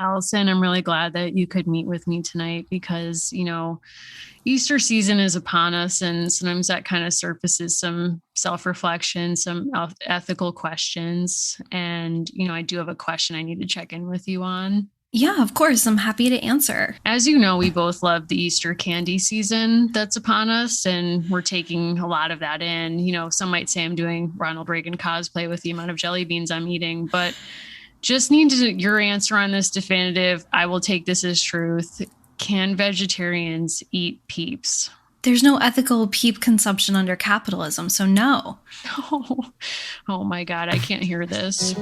Allison, I'm really glad that you could meet with me tonight because, Easter season is upon us, and sometimes that kind of surfaces some self-reflection, some ethical questions. And, I do have a question I need to check in with you on. Yeah, of course. I'm happy to answer. As you know, we both love the Easter candy season that's upon us, and we're taking a lot of that in. Some might say I'm doing Ronald Reagan cosplay with the amount of jelly beans I'm eating, but just need your answer on this definitive. I will take this as truth. Can vegetarians eat Peeps? There's no ethical peep consumption under capitalism, so no. Oh my God, I can't hear this.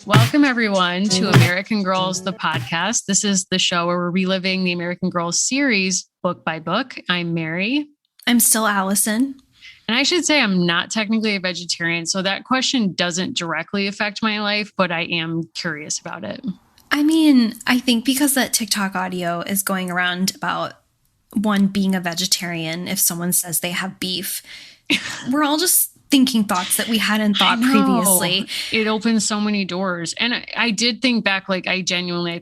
Welcome, everyone, to American Girls, the podcast. This is the show where we're reliving the American Girls series book by book. I'm Mary. I'm still Allison. And I should say I'm not technically a vegetarian, so that question doesn't directly affect my life, but I am curious about it. I mean, I think because that TikTok audio is going around about one being a vegetarian, if someone says they have beef, we're all just thinking thoughts that we hadn't thought previously. It opens so many doors. And I did think back, I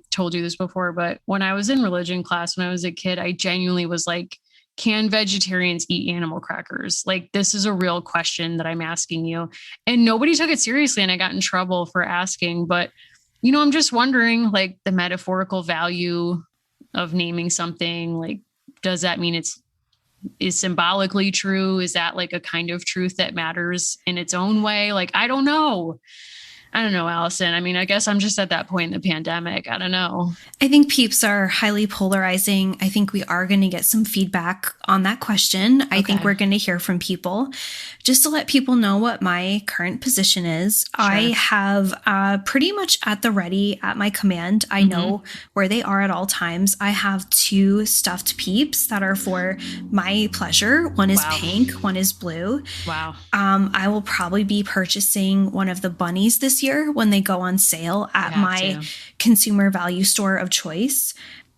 told you this before, but when I was in religion class, when I was a kid, I genuinely was like, can vegetarians eat animal crackers? This is a real question that I'm asking you. And nobody took it seriously, and I got in trouble for asking. But, I'm just wondering, the metaphorical value of naming something, does that mean is symbolically true? Is that a kind of truth that matters in its own way? I don't know. Allison. I mean, I guess I'm just at that point in the pandemic. I don't know. I think Peeps are highly polarizing. I think we are going to get some feedback on that question. I think we're going to hear from people. Just to let people know what my current position is, sure. I have pretty much at the ready at my command. I know where they are at all times. I have 2 stuffed Peeps that are for my pleasure. One is pink, one is blue. Wow. I will probably be purchasing one of the bunnies this year when they go on sale at my consumer value store of choice.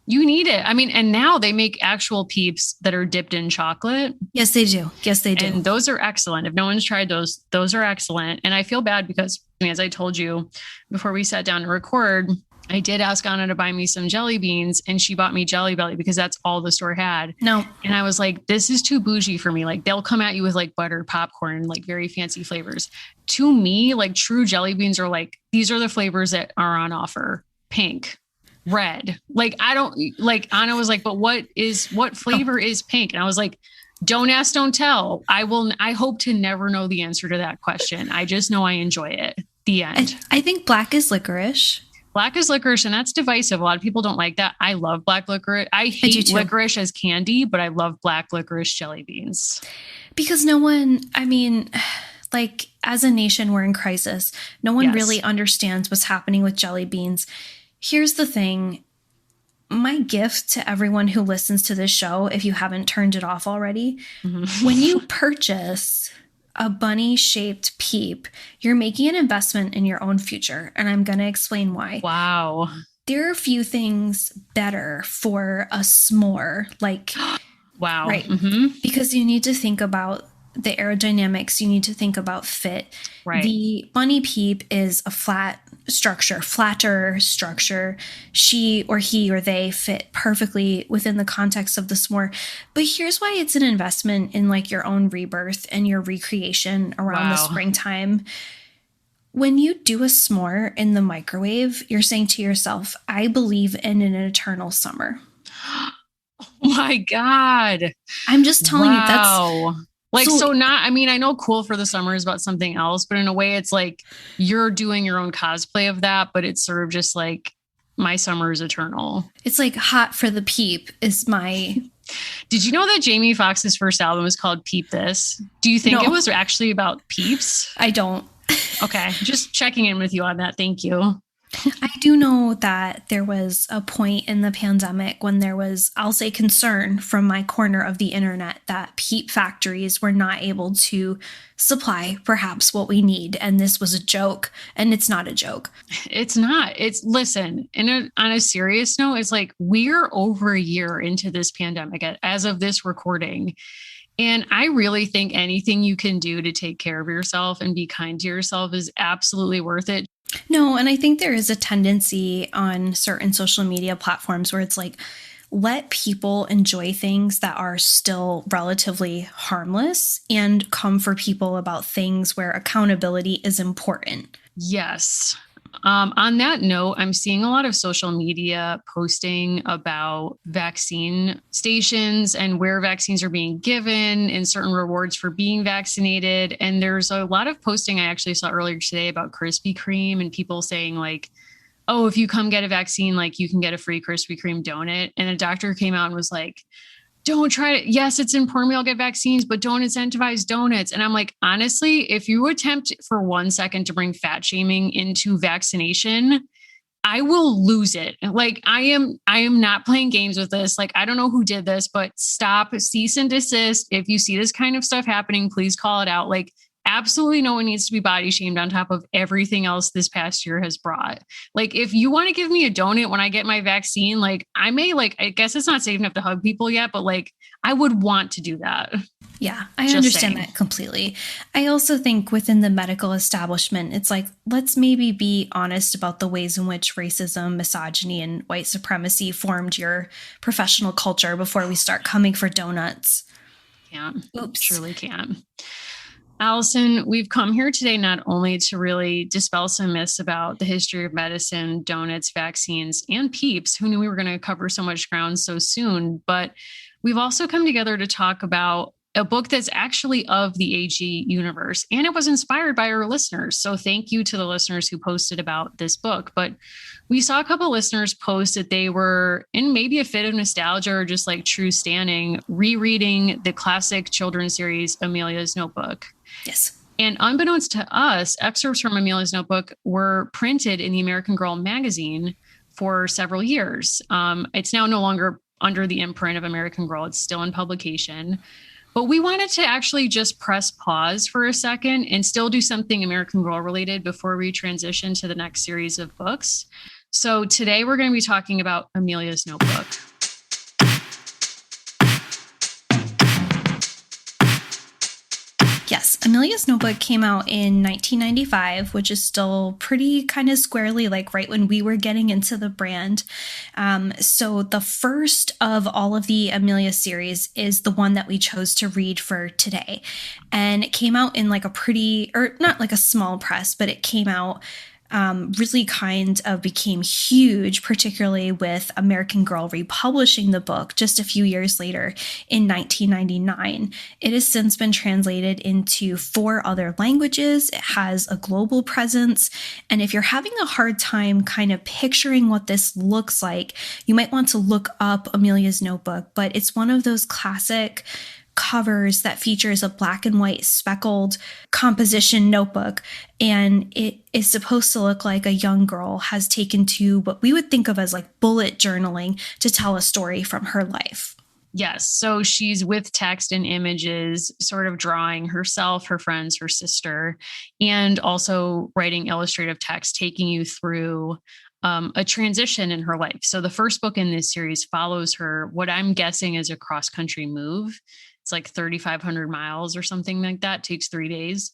You need it. I mean, and now they make actual Peeps that are dipped in chocolate. Yes, they do. Yes, they do. And those are excellent. If no one's tried those are excellent. And I feel bad because, as I told you before we sat down to record, I did ask Anna to buy me some jelly beans, and she bought me Jelly Belly because that's all the store had. No. And I was like, this is too bougie for me. They'll come at you with buttered popcorn, very fancy flavors. To me, true jelly beans are these are the flavors that are on offer. Pink, red. I don't Anna was like, but what flavor is pink? And I was like, don't ask, don't tell. I hope to never know the answer to that question. I just know I enjoy it. The end. I think black is licorice. Black is licorice, and that's divisive. A lot of people don't like that. I love black licorice. I hate licorice as candy, but I love black licorice jelly beans. Because no one, as a nation, we're in crisis. No one really understands what's happening with jelly beans. Here's the thing. My gift to everyone who listens to this show, if you haven't turned it off already, when you purchase a bunny-shaped Peep, you're making an investment in your own future. And I'm going to explain why. Wow. There are a few things better for a s'more. Wow. Right. Because you need to think about the aerodynamics. You need to think about fit. Right. The bunny Peep is a flatter structure. She or he or they fit perfectly within the context of the s'more. But here's why it's an investment in your own rebirth and your recreation around the springtime. When you do a s'more in the microwave, you're saying to yourself, I believe in an eternal summer. Oh my God. I'm just telling you that's... I know Cool for the Summer is about something else, but in a way it's you're doing your own cosplay of that, but it's sort of just my summer is eternal. It's Hot for the Peep is my... Did you know that Jamie Foxx's first album is called Peep This? Do you think it was actually about Peeps? I don't. Okay. Just checking in with you on that. Thank you. I do know that there was a point in the pandemic when there was, I'll say, concern from my corner of the internet that Peep factories were not able to supply perhaps what we need. And this was a joke, and it's not a joke. It's not. Listen, on a serious note, it's we're over a year into this pandemic as of this recording. And I really think anything you can do to take care of yourself and be kind to yourself is absolutely worth it. No, and I think there is a tendency on certain social media platforms where it's like, let people enjoy things that are still relatively harmless and come for people about things where accountability is important. Yes. On that note, I'm seeing a lot of social media posting about vaccine stations and where vaccines are being given and certain rewards for being vaccinated. And there's a lot of posting I actually saw earlier today about Krispy Kreme and people saying like, oh, if you come get a vaccine, like you can get a free Krispy Kreme donut. And a doctor came out and was like, don't try it. Yes, it's important we all get vaccines, but don't incentivize donuts. And I'm like, honestly, if you attempt for 1 second to bring fat shaming into vaccination, I will lose it. Like I am not playing games with this. Like, I don't know who did this, but stop, cease and desist. If you see this kind of stuff happening, please call it out. Like, absolutely no one needs to be body shamed on top of everything else this past year has brought. Like, if you want to give me a donut when I get my vaccine, like I may, like, I guess it's not safe enough to hug people yet, but like I would want to do that. Yeah, I understand that completely. I also think within the medical establishment, it's like, let's maybe be honest about the ways in which racism, misogyny, and white supremacy formed your professional culture before we start coming for donuts. Can't. Oops. Surely can't. Allison, we've come here today not only to really dispel some myths about the history of medicine, donuts, vaccines, and peeps. Who knew we were going to cover so much ground so soon? But we've also come together to talk about a book that's actually of the AG universe, and it was inspired by our listeners. So thank you to the listeners who posted about this book. But we saw a couple of listeners post that they were in maybe a fit of nostalgia or just like true standing, rereading the classic children's series, Amelia's Notebook. Yes. And unbeknownst to us, excerpts from Amelia's Notebook were printed in the American Girl magazine for several years. It's now no longer under the imprint of American Girl. It's still in publication. But we wanted to actually just press pause for a second and still do something American Girl related before we transition to the next series of books. So today we're going to be talking about Amelia's Notebook. Yes, Amelia's Notebook came out in 1995, which is still pretty kind of squarely like right when we were getting into the brand. So the first of all of the Amelia series is the one that we chose to read for today. And it came out in like a pretty, or not like a small press, but it came out really kind of became huge, particularly with American Girl republishing the book just a few years later in 1999. It has since been translated into 4 other languages. It has a global presence. And if you're having a hard time kind of picturing what this looks like, you might want to look up Amelia's Notebook, but it's one of those classic covers that features a black and white speckled composition notebook, and it is supposed to look like a young girl has taken to what we would think of as like bullet journaling to tell a story from her life. Yes. So she's with text and images, sort of drawing herself, her friends, her sister, and also writing illustrative text, taking you through a transition in her life. So the first book in this series follows her, what I'm guessing is a cross-country move. It's like 3,500 miles or something like that. It takes 3 days.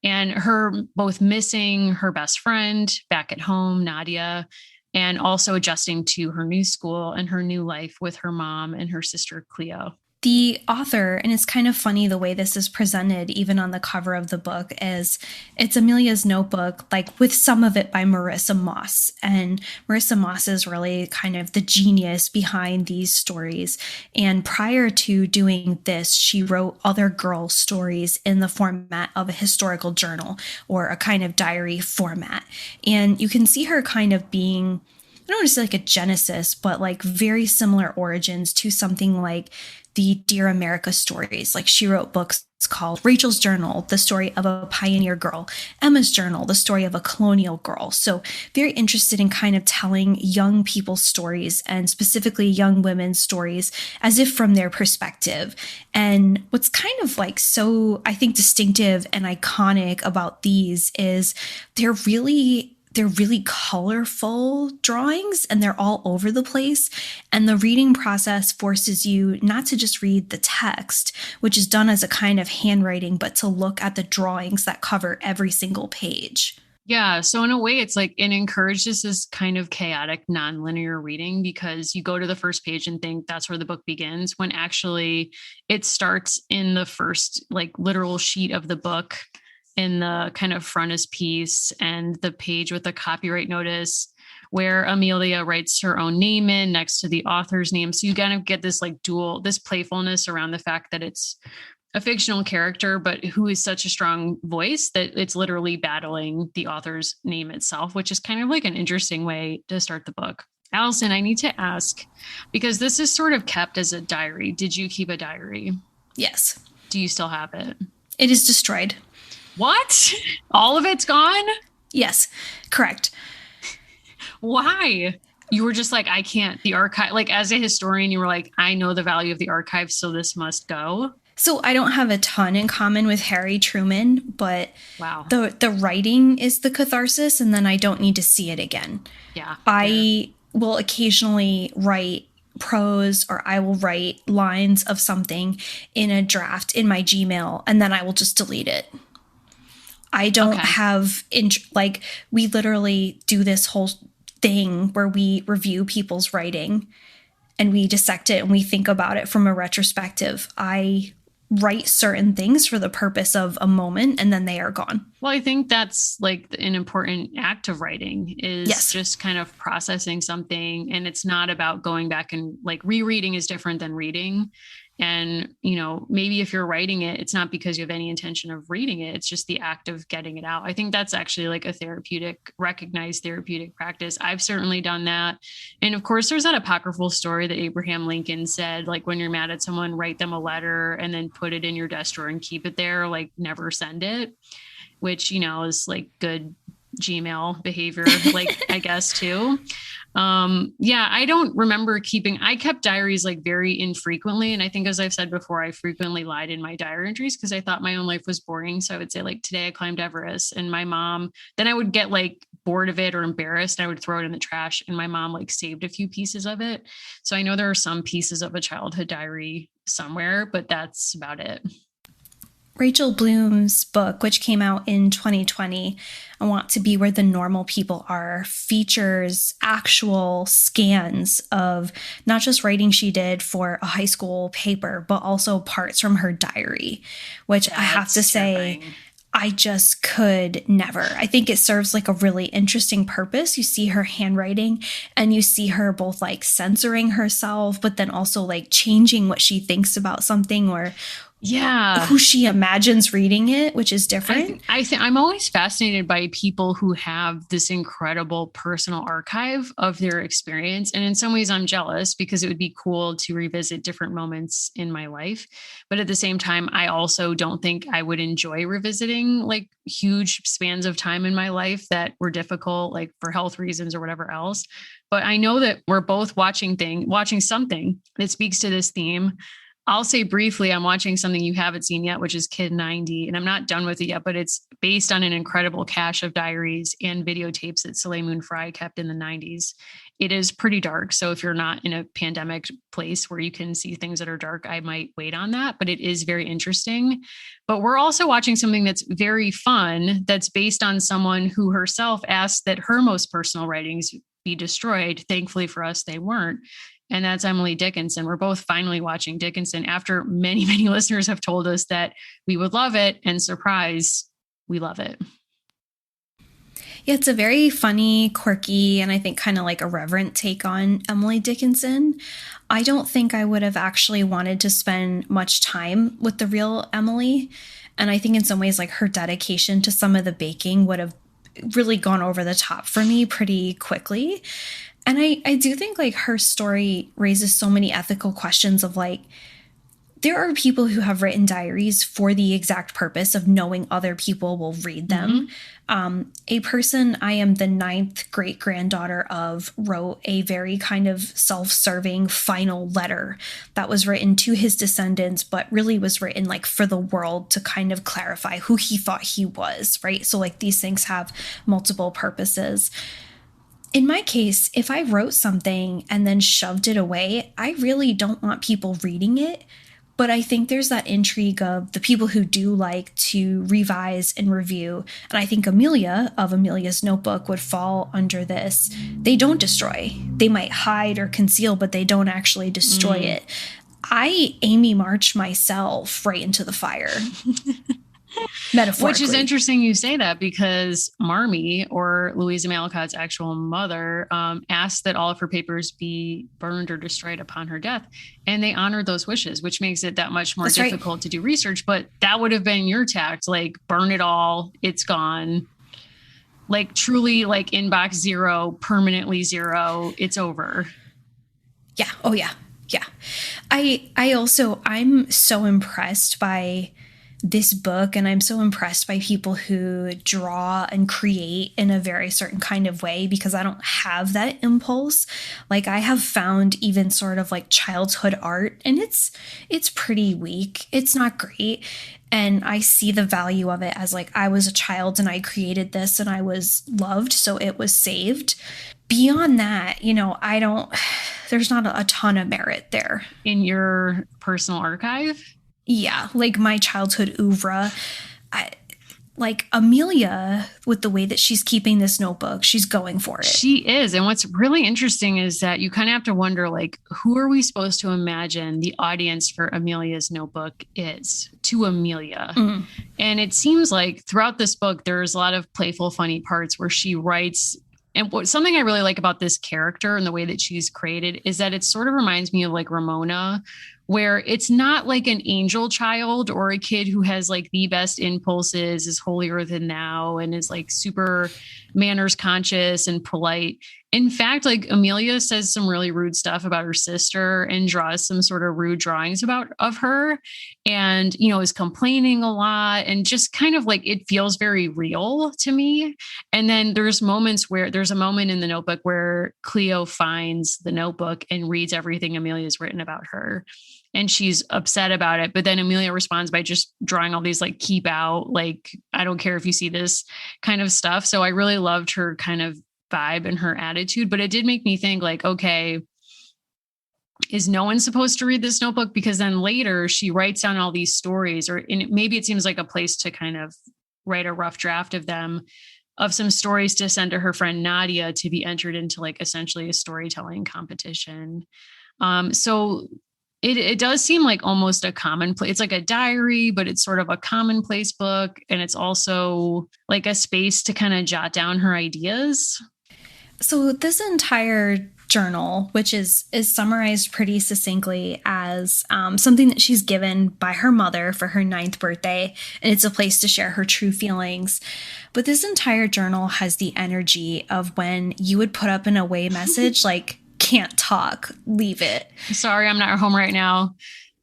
And her both missing her best friend back at home, Nadia, and also adjusting to her new school and her new life with her mom and her sister, Cleo. The author, and it's kind of funny the way this is presented, even on the cover of the book, is it's Amelia's Notebook, like with some of it by Marissa Moss. And Marissa Moss is really kind of the genius behind these stories. And prior to doing this, she wrote other girl stories in the format of a historical journal or a kind of diary format. And you can see her kind of being, I don't want to say like a genesis, but like very similar origins to something like the Dear America stories. Like she wrote books called Rachel's Journal, the story of a pioneer girl, Emma's Journal, the story of a colonial girl. So very interested in kind of telling young people's stories and specifically young women's stories as if from their perspective. And what's kind of like so, I think, distinctive and iconic about these is they're really they're really colorful drawings and they're all over the place. And the reading process forces you not to just read the text, which is done as a kind of handwriting, but to look at the drawings that cover every single page. Yeah. So in a way, it's like it encourages this kind of chaotic, nonlinear reading because you go to the first page and think that's where the book begins, when actually it starts in the first like literal sheet of the book in the kind of frontispiece and the page with the copyright notice where Amelia writes her own name in next to the author's name. So you kind of get this like this playfulness around the fact that it's a fictional character, but who is such a strong voice that it's literally battling the author's name itself, which is kind of like an interesting way to start the book. Allison, I need to ask, because this is sort of kept as a diary. Did you keep a diary? Yes. Do you still have it? It is destroyed. What? All of it's gone? Yes, correct. Why? You were just like, I can't. The archive, like as a historian, you were like, I know the value of the archive, so this must go. So I don't have a ton in common with Harry Truman, but wow, the writing is the catharsis, and then I don't need to see it again. Yeah. I will occasionally write prose or I will write lines of something in a draft in my Gmail, and then I will just delete it. I don't have, like, we literally do this whole thing where we review people's writing and we dissect it and we think about it from a retrospective. I write certain things for the purpose of a moment and then they are gone. Well, I think that's like an important act of writing is just kind of processing something. And it's not about going back and like rereading is different than reading. And, you know, maybe if you're writing it, it's not because you have any intention of reading it. It's just the act of getting it out. I think that's actually like a recognized therapeutic practice. I've certainly done that. And of course, there's that apocryphal story that Abraham Lincoln said, like when you're mad at someone, write them a letter and then put it in your desk drawer and keep it there, like never send it, which, you know, is like good Gmail behavior, like I guess too. I don't remember I kept diaries like very infrequently. And I think, as I've said before, I frequently lied in my diary entries because I thought my own life was boring. So I would say like, today I climbed Everest, and my mom, then I would get like bored of it or embarrassed. And I would throw it in the trash, and my mom like saved a few pieces of it. So I know there are some pieces of a childhood diary somewhere, but that's about it. Rachel Bloom's book, which came out in 2020, I Want to Be Where the Normal People Are, features actual scans of not just writing she did for a high school paper, but also parts from her diary, which I have to say, I just could never. I think it serves like a really interesting purpose. You see her handwriting and you see her both like censoring herself, but then also like changing what she thinks about something or who she imagines reading it, which is different. I think I'm always fascinated by people who have this incredible personal archive of their experience. And in some ways I'm jealous because it would be cool to revisit different moments in my life. But at the same time, I also don't think I would enjoy revisiting like huge spans of time in my life that were difficult, like for health reasons or whatever else. But I know that we're both watching something that speaks to this theme. I'll say briefly, I'm watching something you haven't seen yet, which is Kid 90, and I'm not done with it yet, but it's based on an incredible cache of diaries and videotapes that Soleil Moon Frye kept in the 90s. It is pretty dark. So if you're not in a pandemic place where you can see things that are dark, I might wait on that, but it is very interesting. But we're also watching something that's very fun, that's based on someone who herself asked that her most personal writings be destroyed. Thankfully for us, they weren't. And that's Emily Dickinson. We're both finally watching Dickinson after many, many listeners have told us that we would love it. And surprise, we love it. Yeah, it's a very funny, quirky, and I think kind of like irreverent take on Emily Dickinson. I don't think I would have actually wanted to spend much time with the real Emily. And I think in some ways, like her dedication to some of the baking would have really gone over the top for me pretty quickly. And I do think like her story raises so many ethical questions of like, there are people who have written diaries for the exact purpose of knowing other people will read them. A person I am the 9th great granddaughter of wrote a very kind of self-serving final letter that was written to his descendants, but really was written like for the world to kind of clarify who he thought he was, right? So like these things have multiple purposes. In my case, if I wrote something and then shoved it away, I really don't want people reading it. But I think there's that intrigue of the people who do like to revise and review. And I think Amelia of Amelia's Notebook would fall under this. They don't destroy. They might hide or conceal, but they don't actually destroy it. I Amy March myself right into the fire. Metaphorically. Which is interesting you say that, because Marmee, or Louisa May Alcott's actual mother, asked that all of her papers be burned or destroyed upon her death. And they honored those wishes, which makes it that much more difficult to do research. But that would have been your tact, like burn it all, it's gone. Like truly like inbox 0, permanently 0, it's over. Yeah. Oh yeah. Yeah. I'm so impressed by this book, and I'm so impressed by people who draw and create in a very certain kind of way, because I don't have that impulse. Like I have found even sort of like childhood art, and it's pretty weak. It's not great. And I see the value of it as like, I was a child and I created this and I was loved, so it was saved. Beyond that, there's not a ton of merit there. In your personal archive? Yeah, like my childhood oeuvre. Like Amelia, with the way that she's keeping this notebook, she's going for it. She is. And what's really interesting is that you kind of have to wonder, like, who are we supposed to imagine the audience for Amelia's Notebook is to Amelia? And it seems like throughout this book, there's a lot of playful, funny parts where she writes. And something I really like about this character and the way that she's created is that it sort of reminds me of like Ramona, where it's not like an angel child or a kid who has like the best impulses, is holier than thou, and is like super manners conscious and polite. In fact, like Amelia says some really rude stuff about her sister and draws some sort of rude drawings of her, and, is complaining a lot, and just kind of like, it feels very real to me. And then there's a moment in the notebook where Cleo finds the notebook and reads everything Amelia's written about her. And she's upset about it. But then Amelia responds by just drawing all these like keep out, like, I don't care if you see this kind of stuff. So I really loved her kind of vibe and her attitude. But it did make me think like, okay, is no one supposed to read this notebook? Because then later she writes down all these stories, maybe it seems like a place to kind of write a rough draft of them, of some stories to send to her friend Nadia to be entered into like essentially a storytelling competition. So it does seem like almost a commonplace. It's like a diary, but it's sort of a commonplace book. And it's also like a space to kind of jot down her ideas. So this entire journal, which is summarized pretty succinctly as something that she's given by her mother for her 9th birthday, and it's a place to share her true feelings. But this entire journal has the energy of when you would put up an away message like, can't talk, leave it. Sorry, I'm not home right now.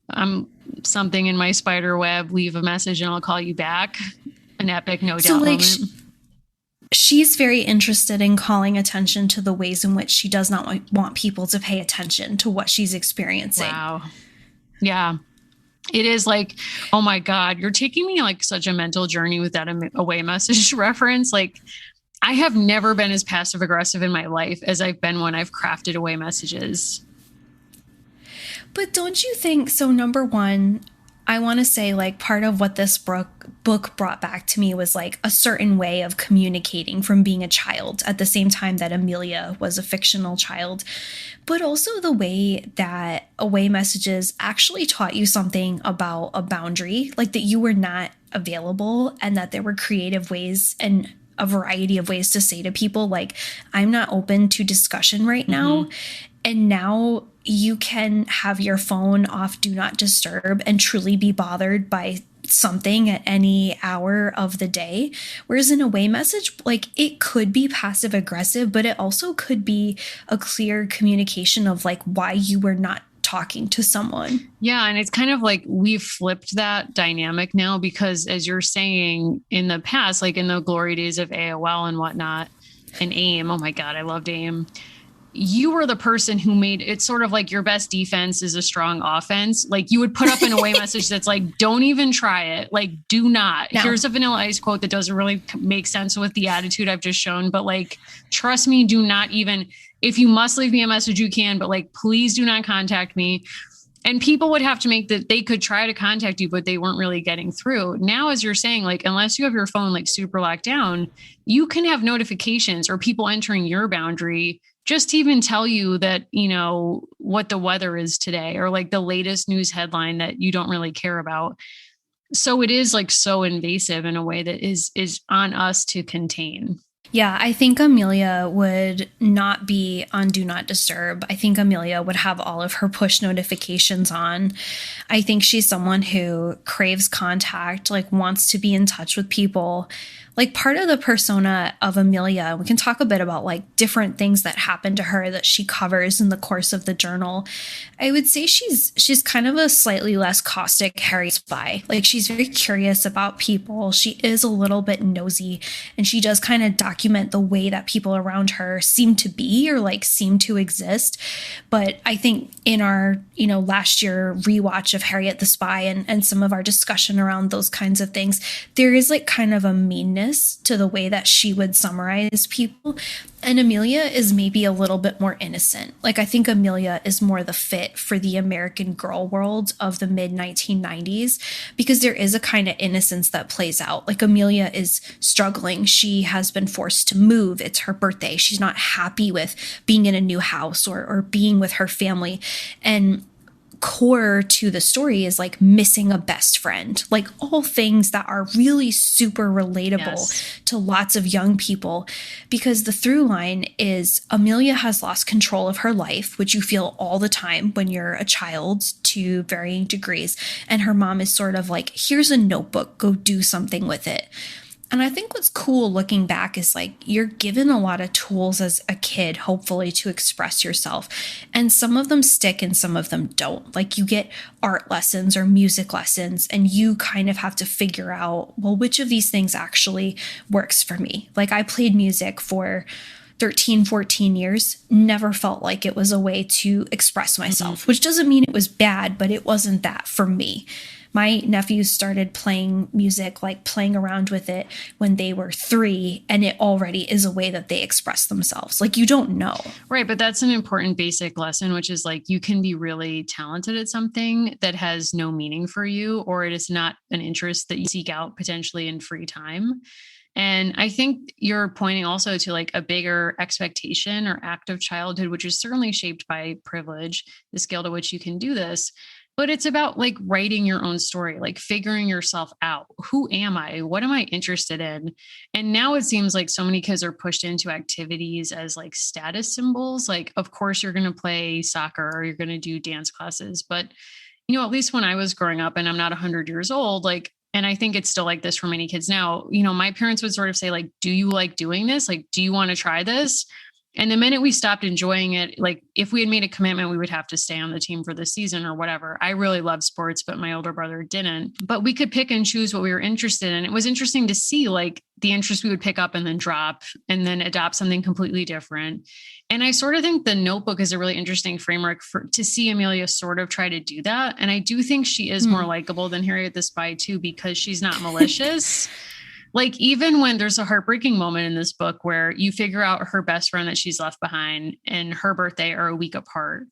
I'm something in my spider web, leave a message and I'll call you back. An epic no doubt moment. She's very interested in calling attention to the ways in which she does not want people to pay attention to what she's experiencing. Wow. Yeah. It is like, oh my God, you're taking me like such a mental journey with that away message reference. Like, I have never been as passive aggressive in my life as I've been when I've crafted away messages. But don't you think, so number one, I want to say like part of what this book brought back to me was like a certain way of communicating from being a child at the same time that Amelia was a fictional child, but also the way that away messages actually taught you something about a boundary, like that you were not available and that there were creative ways and a variety of ways to say to people, like, I'm not open to discussion right now. And now you can have your phone off do not disturb and truly be bothered by something at any hour of the day. Whereas an away message, like, it could be passive aggressive, but it also could be a clear communication of like why you were not talking to someone. Yeah. And it's kind of like we've flipped that dynamic now because, as you're saying, in the past, like in the glory days of AOL and whatnot, and AIM, oh my God, I loved AIM. You were the person who made it sort of like your best defense is a strong offense. Like you would put up an away message that's like, don't even try it. Like, do not. No. Here's a Vanilla Ice quote that doesn't really make sense with the attitude I've just shown, but like, trust me, do not even, if you must leave me a message, you can, but like, please do not contact me. And people would have to make that they could try to contact you, but they weren't really getting through. Now, as you're saying, like, unless you have your phone like super locked down, you can have notifications or people entering your boundary just to even tell you that, you know, what the weather is today or like the latest news headline that you don't really care about. So it is like so invasive in a way that is on us to contain. Yeah, I think Amelia would not be on Do Not Disturb. I think Amelia would have all of her push notifications on. I think she's someone who craves contact, like wants to be in touch with people. Like part of the persona of Amelia, we can talk a bit about like different things that happened to her that she covers in the course of the journal. I would say she's kind of a slightly less caustic Harriet spy. Like she's very curious about people. She is a little bit nosy, and she does kind of document the way that people around her seem to be or like seem to exist. But I think in our, you know, last year rewatch of Harriet the Spy and some of our discussion around those kinds of things, there is like kind of a meanness to the way that she would summarize people. And Amelia is maybe a little bit more innocent. Like I think Amelia is more the fit for the American girl world of the mid 1990s because there is a kind of innocence that plays out. Like Amelia is struggling. She has been forced to move. It's her birthday. She's not happy with being in a new house or being with her family. And core to the story is like missing a best friend, like all things that are really super relatable to lots of young people, because the through line is Amelia has lost control of her life, which you feel all the time when you're a child to varying degrees. And her mom is sort of like, here's a notebook, go do something with it. And I think what's cool looking back is like you're given a lot of tools as a kid, hopefully, to express yourself. And some of them stick and some of them don't. Like you get art lessons or music lessons and you kind of have to figure out, well, which of these things actually works for me? Like I played music for 13, 14 years, never felt like it was a way to express myself, which doesn't mean it was bad, but it wasn't that for me. My nephews started playing music, like playing around with it when they were 3, and it already is a way that they express themselves. Like you don't know. Right. But that's an important basic lesson, which is like you can be really talented at something that has no meaning for you, or it is not an interest that you seek out potentially in free time. And I think you're pointing also to like a bigger expectation or act of childhood, which is certainly shaped by privilege, the scale to which you can do this. But it's about like writing your own story, like figuring yourself out. Who am I? What am I interested in? And now it seems like so many kids are pushed into activities as like status symbols. Like, of course, you're going to play soccer or you're going to do dance classes. But, you know, at least when I was growing up, and I'm not 100 years old, like, and I think it's still like this for many kids now, you know, my parents would sort of say, like, do you like doing this? Like, do you want to try this? And the minute we stopped enjoying it, like if we had made a commitment, we would have to stay on the team for the season or whatever. I really love sports, but my older brother didn't. But we could pick and choose what we were interested in. It was interesting to see like the interest we would pick up and then drop and then adopt something completely different. And I sort of think the notebook is a really interesting framework to see Amelia sort of try to do that. And I do think she is more likable than Harriet the Spy too, because she's not malicious. Like even when there's a heartbreaking moment in this book where you figure out her best friend that she's left behind and her birthday are a week apart.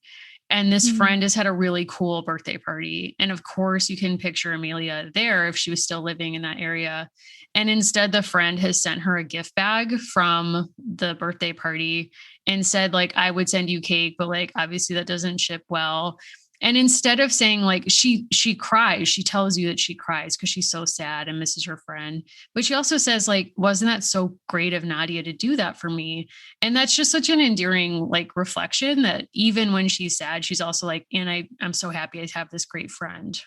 And this friend has had a really cool birthday party. And of course you can picture Amelia there if she was still living in that area. And instead the friend has sent her a gift bag from the birthday party and said like, I would send you cake, but like, obviously that doesn't ship well. And instead of saying like she cries, she tells you that she cries because she's so sad and misses her friend. But she also says like, wasn't that so great of Nadia to do that for me? And that's just such an endearing like reflection that even when she's sad, she's also like, and I'm so happy I have this great friend.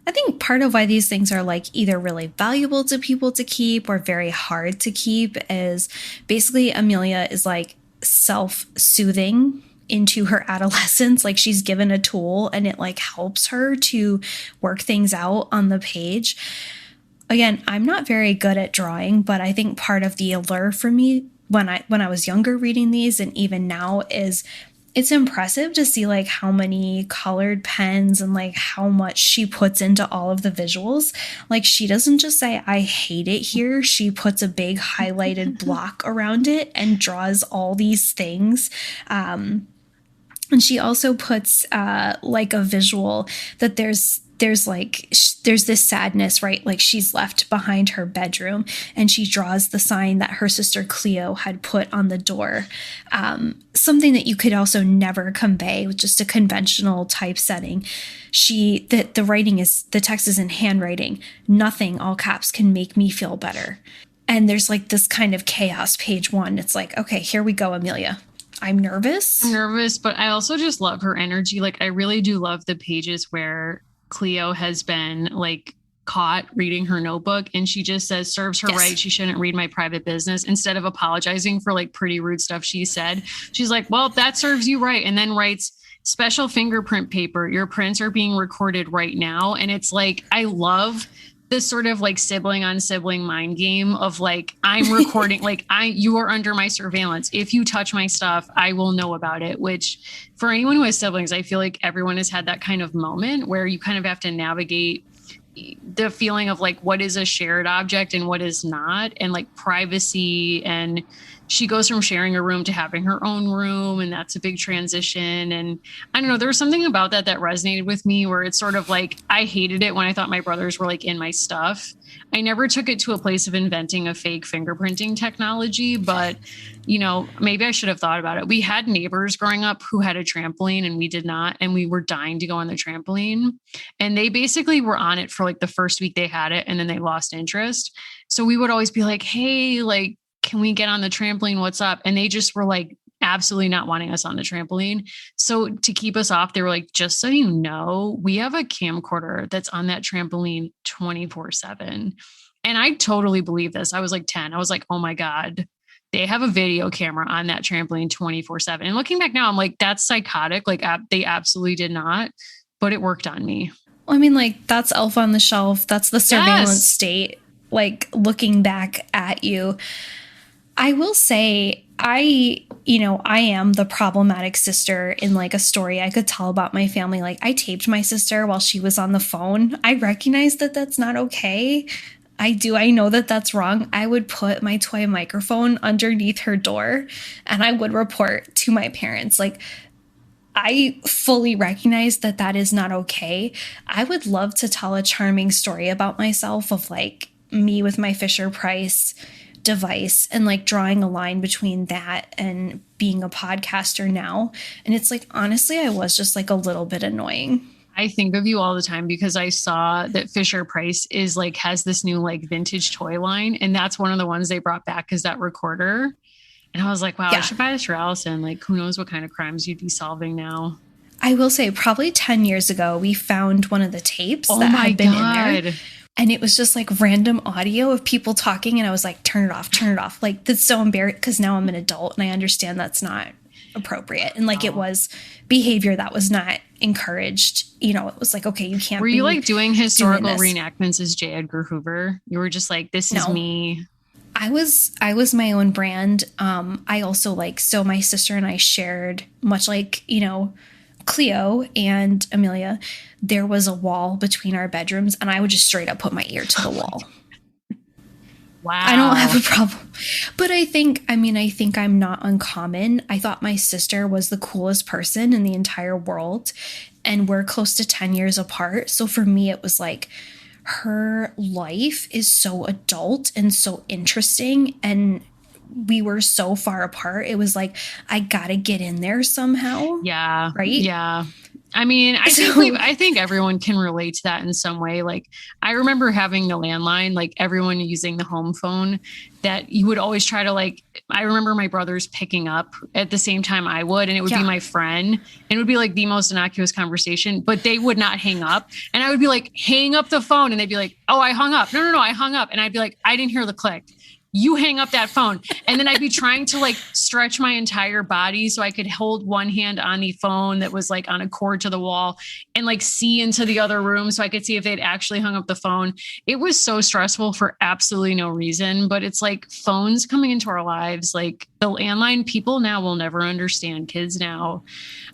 I think part of why these things are like either really valuable to people to keep or very hard to keep is basically Amelia is like self-soothing into her adolescence. Like she's given a tool and it like helps her to work things out on the page. Again, I'm not very good at drawing, but I think part of the allure for me when I was younger reading these and even now is it's impressive to see like how many colored pens and like how much she puts into all of the visuals. Like she doesn't just say, I hate it here. She puts a big highlighted block around it and draws all these things. And she also puts like a visual that there's this sadness, right? Like she's left behind her bedroom and she draws the sign that her sister Cleo had put on the door. Something that you could also never convey with just a conventional typesetting. The writing is, the text is in handwriting. Nothing, all caps, can make me feel better. And there's like this kind of chaos, page 1. It's like, okay, here we go, Amelia. I'm nervous, but I also just love her energy. Like I really do love the pages where Cleo has been like caught reading her notebook and she just says, serves her right. She shouldn't read my private business. Instead of apologizing for like pretty rude stuff she said, she's like, well, that serves you right. And then writes special fingerprint paper. Your prints are being recorded right now. And it's like, I love this sort of like sibling on sibling mind game of like, I'm recording, like you are under my surveillance. If you touch my stuff, I will know about it, which for anyone who has siblings, I feel like everyone has had that kind of moment where you kind of have to navigate the feeling of like, what is a shared object and what is not, and like privacy. And she goes from sharing a room to having her own room. And that's a big transition. And I don't know, there was something about that resonated with me where it's sort of like, I hated it when I thought my brothers were like in my stuff. I never took it to a place of inventing a fake fingerprinting technology, but you know, maybe I should have thought about it. We had neighbors growing up who had a trampoline and we did not. And we were dying to go on the trampoline. And they basically were on it for like the first week they had it and then they lost interest. So we would always be like, hey, like, can we get on the trampoline? What's up? And they just were like, absolutely not wanting us on the trampoline. So to keep us off, they were like, just so you know, we have a camcorder that's on that trampoline 24/7. And I totally believe this. I was like 10. I was like, oh my God, they have a video camera on that trampoline 24/7. And looking back now, I'm like, that's psychotic. Like they absolutely did not, but it worked on me. Well, I mean, like that's Elf on the Shelf. That's the surveillance state. Like looking back at you, I will say I am the problematic sister in like a story I could tell about my family. Like I taped my sister while she was on the phone. I recognize that that's not okay. I know that that's wrong. I would put my toy microphone underneath her door and I would report to my parents. Like I fully recognize that that is not okay. I would love to tell a charming story about myself of like me with my Fisher-Price device and like drawing a line between that and being a podcaster now. And it's like, honestly, I was just like a little bit annoying. I think of you all the time because I saw that Fisher-Price is like, has this new like vintage toy line. And that's one of the ones they brought back is that recorder. And I was like, wow, I should buy this for Allison. Like, who knows what kind of crimes you'd be solving now. I will say probably 10 years ago, we found one of the tapes that had been in there. And it was just like random audio of people talking. And I was like, turn it off. Like, that's so embarrassing because now I'm an adult and I understand that's not appropriate. And like, it was behavior that was not encouraged. You know, it was like, okay, you can't. Were you like doing historical reenactments as J. Edgar Hoover? You were just like, this is me. I was my own brand. I also so my sister and I shared, much like, you know, Cleo and Amelia, there was a wall between our bedrooms and I would just straight up put my ear to the wall. Wow. I don't have a problem. But I think I'm not uncommon. I thought my sister was the coolest person in the entire world and we're close to 10 years apart. So for me, it was like her life is so adult and so interesting and we were so far apart. It was like, I gotta get in there somehow. Yeah. Right? Yeah. I mean, I think everyone can relate to that in some way. Like, I remember having the landline, like everyone using the home phone that you would always try to like, I remember my brothers picking up at the same time I would, and it would be my friend and it would be like the most innocuous conversation, but they would not hang up. And I would be like, hang up the phone. And they'd be like, oh, I hung up. No, I hung up. And I'd be like, I didn't hear the click. you hang up that phone. And then I'd be trying to like stretch my entire body so I could hold one hand on the phone that was like on a cord to the wall and like see into the other room so I could see if they'd actually hung up the phone. It was so stressful for absolutely no reason, but it's like phones coming into our lives, like the landline, people now will never understand, kids now.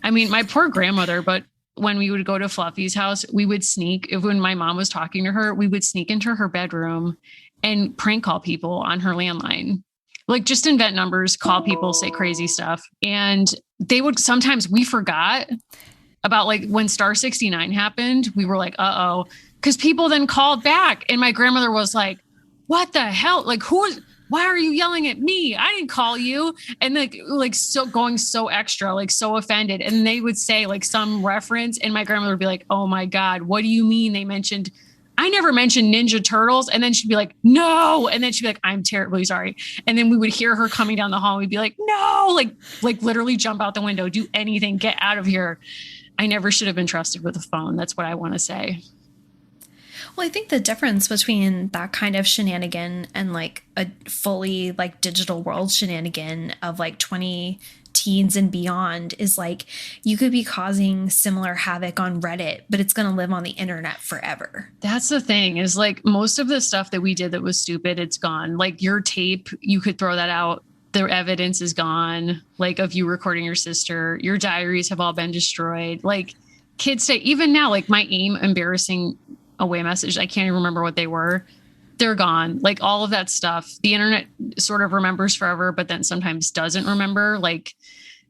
I mean, my poor grandmother, but when we would go to Fluffy's house, we would sneak, when my mom was talking to her, we would sneak into her bedroom and prank call people on her landline. Like just invent numbers, call people, say crazy stuff. And they would sometimes, we forgot about like when Star 69 happened, we were like, uh-oh, because people then called back. And my grandmother was like, what the hell? Like, why are you yelling at me? I didn't call you. And like so going so extra, like so offended. And they would say like some reference and my grandmother would be like, oh my God, what do you mean I never mentioned Ninja Turtles. And then she'd be like, no. And then she'd be like, I'm terribly sorry. And then we would hear her coming down the hall. And we'd be like, no, like literally jump out the window, do anything, get out of here. I never should have been trusted with a phone. That's what I want to say. Well, I think the difference between that kind of shenanigan and like a fully like digital world shenanigan of like 20 teens and beyond is like you could be causing similar havoc on Reddit, but it's going to live on the internet forever. That's the thing is like most of the stuff that we did that was stupid, it's gone. Like your tape, you could throw that out. The evidence is gone. Like of you recording your sister, your diaries have all been destroyed. Like kids say, even now, like my AIM embarrassing away message, I can't even remember what they were. They're gone. Like all of that stuff, the internet sort of remembers forever, but then sometimes doesn't remember. Like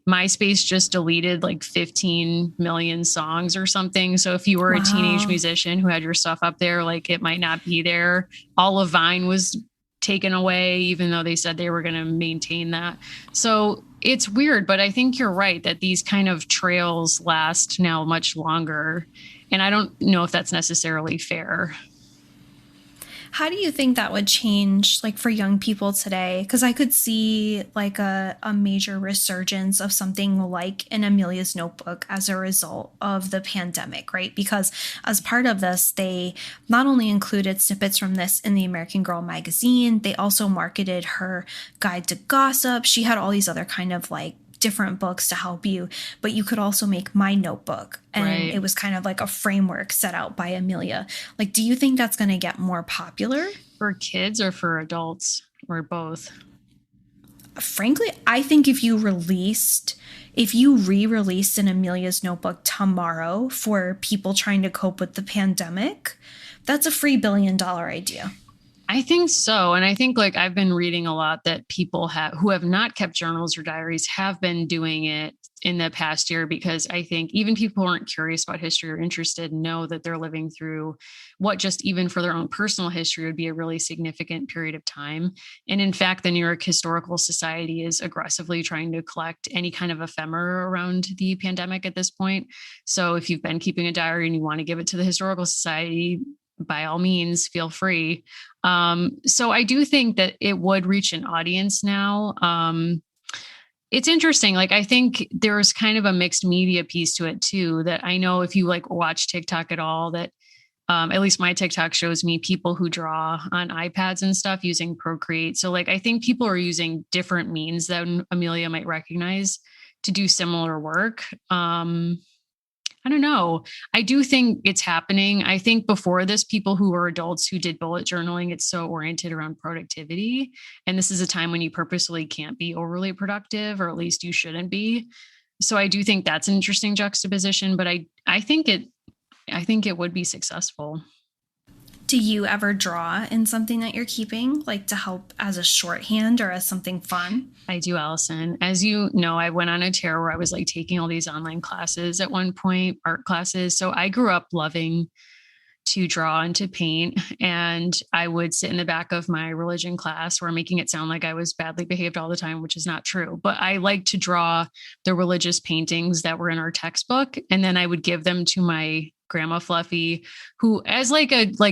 MySpace just deleted like 15 million songs or something. So if you were a teenage musician who had your stuff up there, like it might not be there. All of Vine was taken away, even though they said they were going to maintain that. So it's weird, but I think you're right that these kind of trails last now much longer. And I don't know if that's necessarily fair. How do you think that would change, like for young people today? Because I could see like a major resurgence of something like an Amelia's Notebook as a result of the pandemic, right? Because as part of this, they not only included snippets from this in the American Girl magazine, they also marketed her guide to gossip. She had all these other kind of like different books to help you, but you could also make My Notebook. And It was kind of like a framework set out by Amelia. Like, do you think that's going to get more popular? For kids or for adults or both? Frankly, I think if you re-released an Amelia's Notebook tomorrow for people trying to cope with the pandemic, that's a free $1 billion idea. I think so. And I think like I've been reading a lot that people who have not kept journals or diaries have been doing it in the past year, because I think even people who aren't curious about history or interested know that they're living through what just even for their own personal history would be a really significant period of time. And in fact, the New York Historical Society is aggressively trying to collect any kind of ephemera around the pandemic at this point. So if you've been keeping a diary and you want to give it to the Historical Society, by all means, feel free. So I do think that it would reach an audience now. It's interesting. Like, I think there's kind of a mixed media piece to it too, that I know if you like watch TikTok at all, that at least my TikTok shows me people who draw on iPads and stuff using Procreate. So like, I think people are using different means that Amelia might recognize to do similar work. I don't know. I do think it's happening. I think before this, people who were adults who did bullet journaling, it's so oriented around productivity. And this is a time when you purposely can't be overly productive, or at least you shouldn't be. So I do think that's an interesting juxtaposition, but I think it would be successful. Do you ever draw in something that you're keeping, like to help as a shorthand or as something fun? I do, Allison. As you know, I went on a tear where I was like taking all these online classes at one point, art classes. So I grew up loving to draw and to paint. And I would sit in the back of my religion class where I'm making it sound like I was badly behaved all the time, which is not true. But I like to draw the religious paintings that were in our textbook. And then I would give them to my Grandma Fluffy, who as like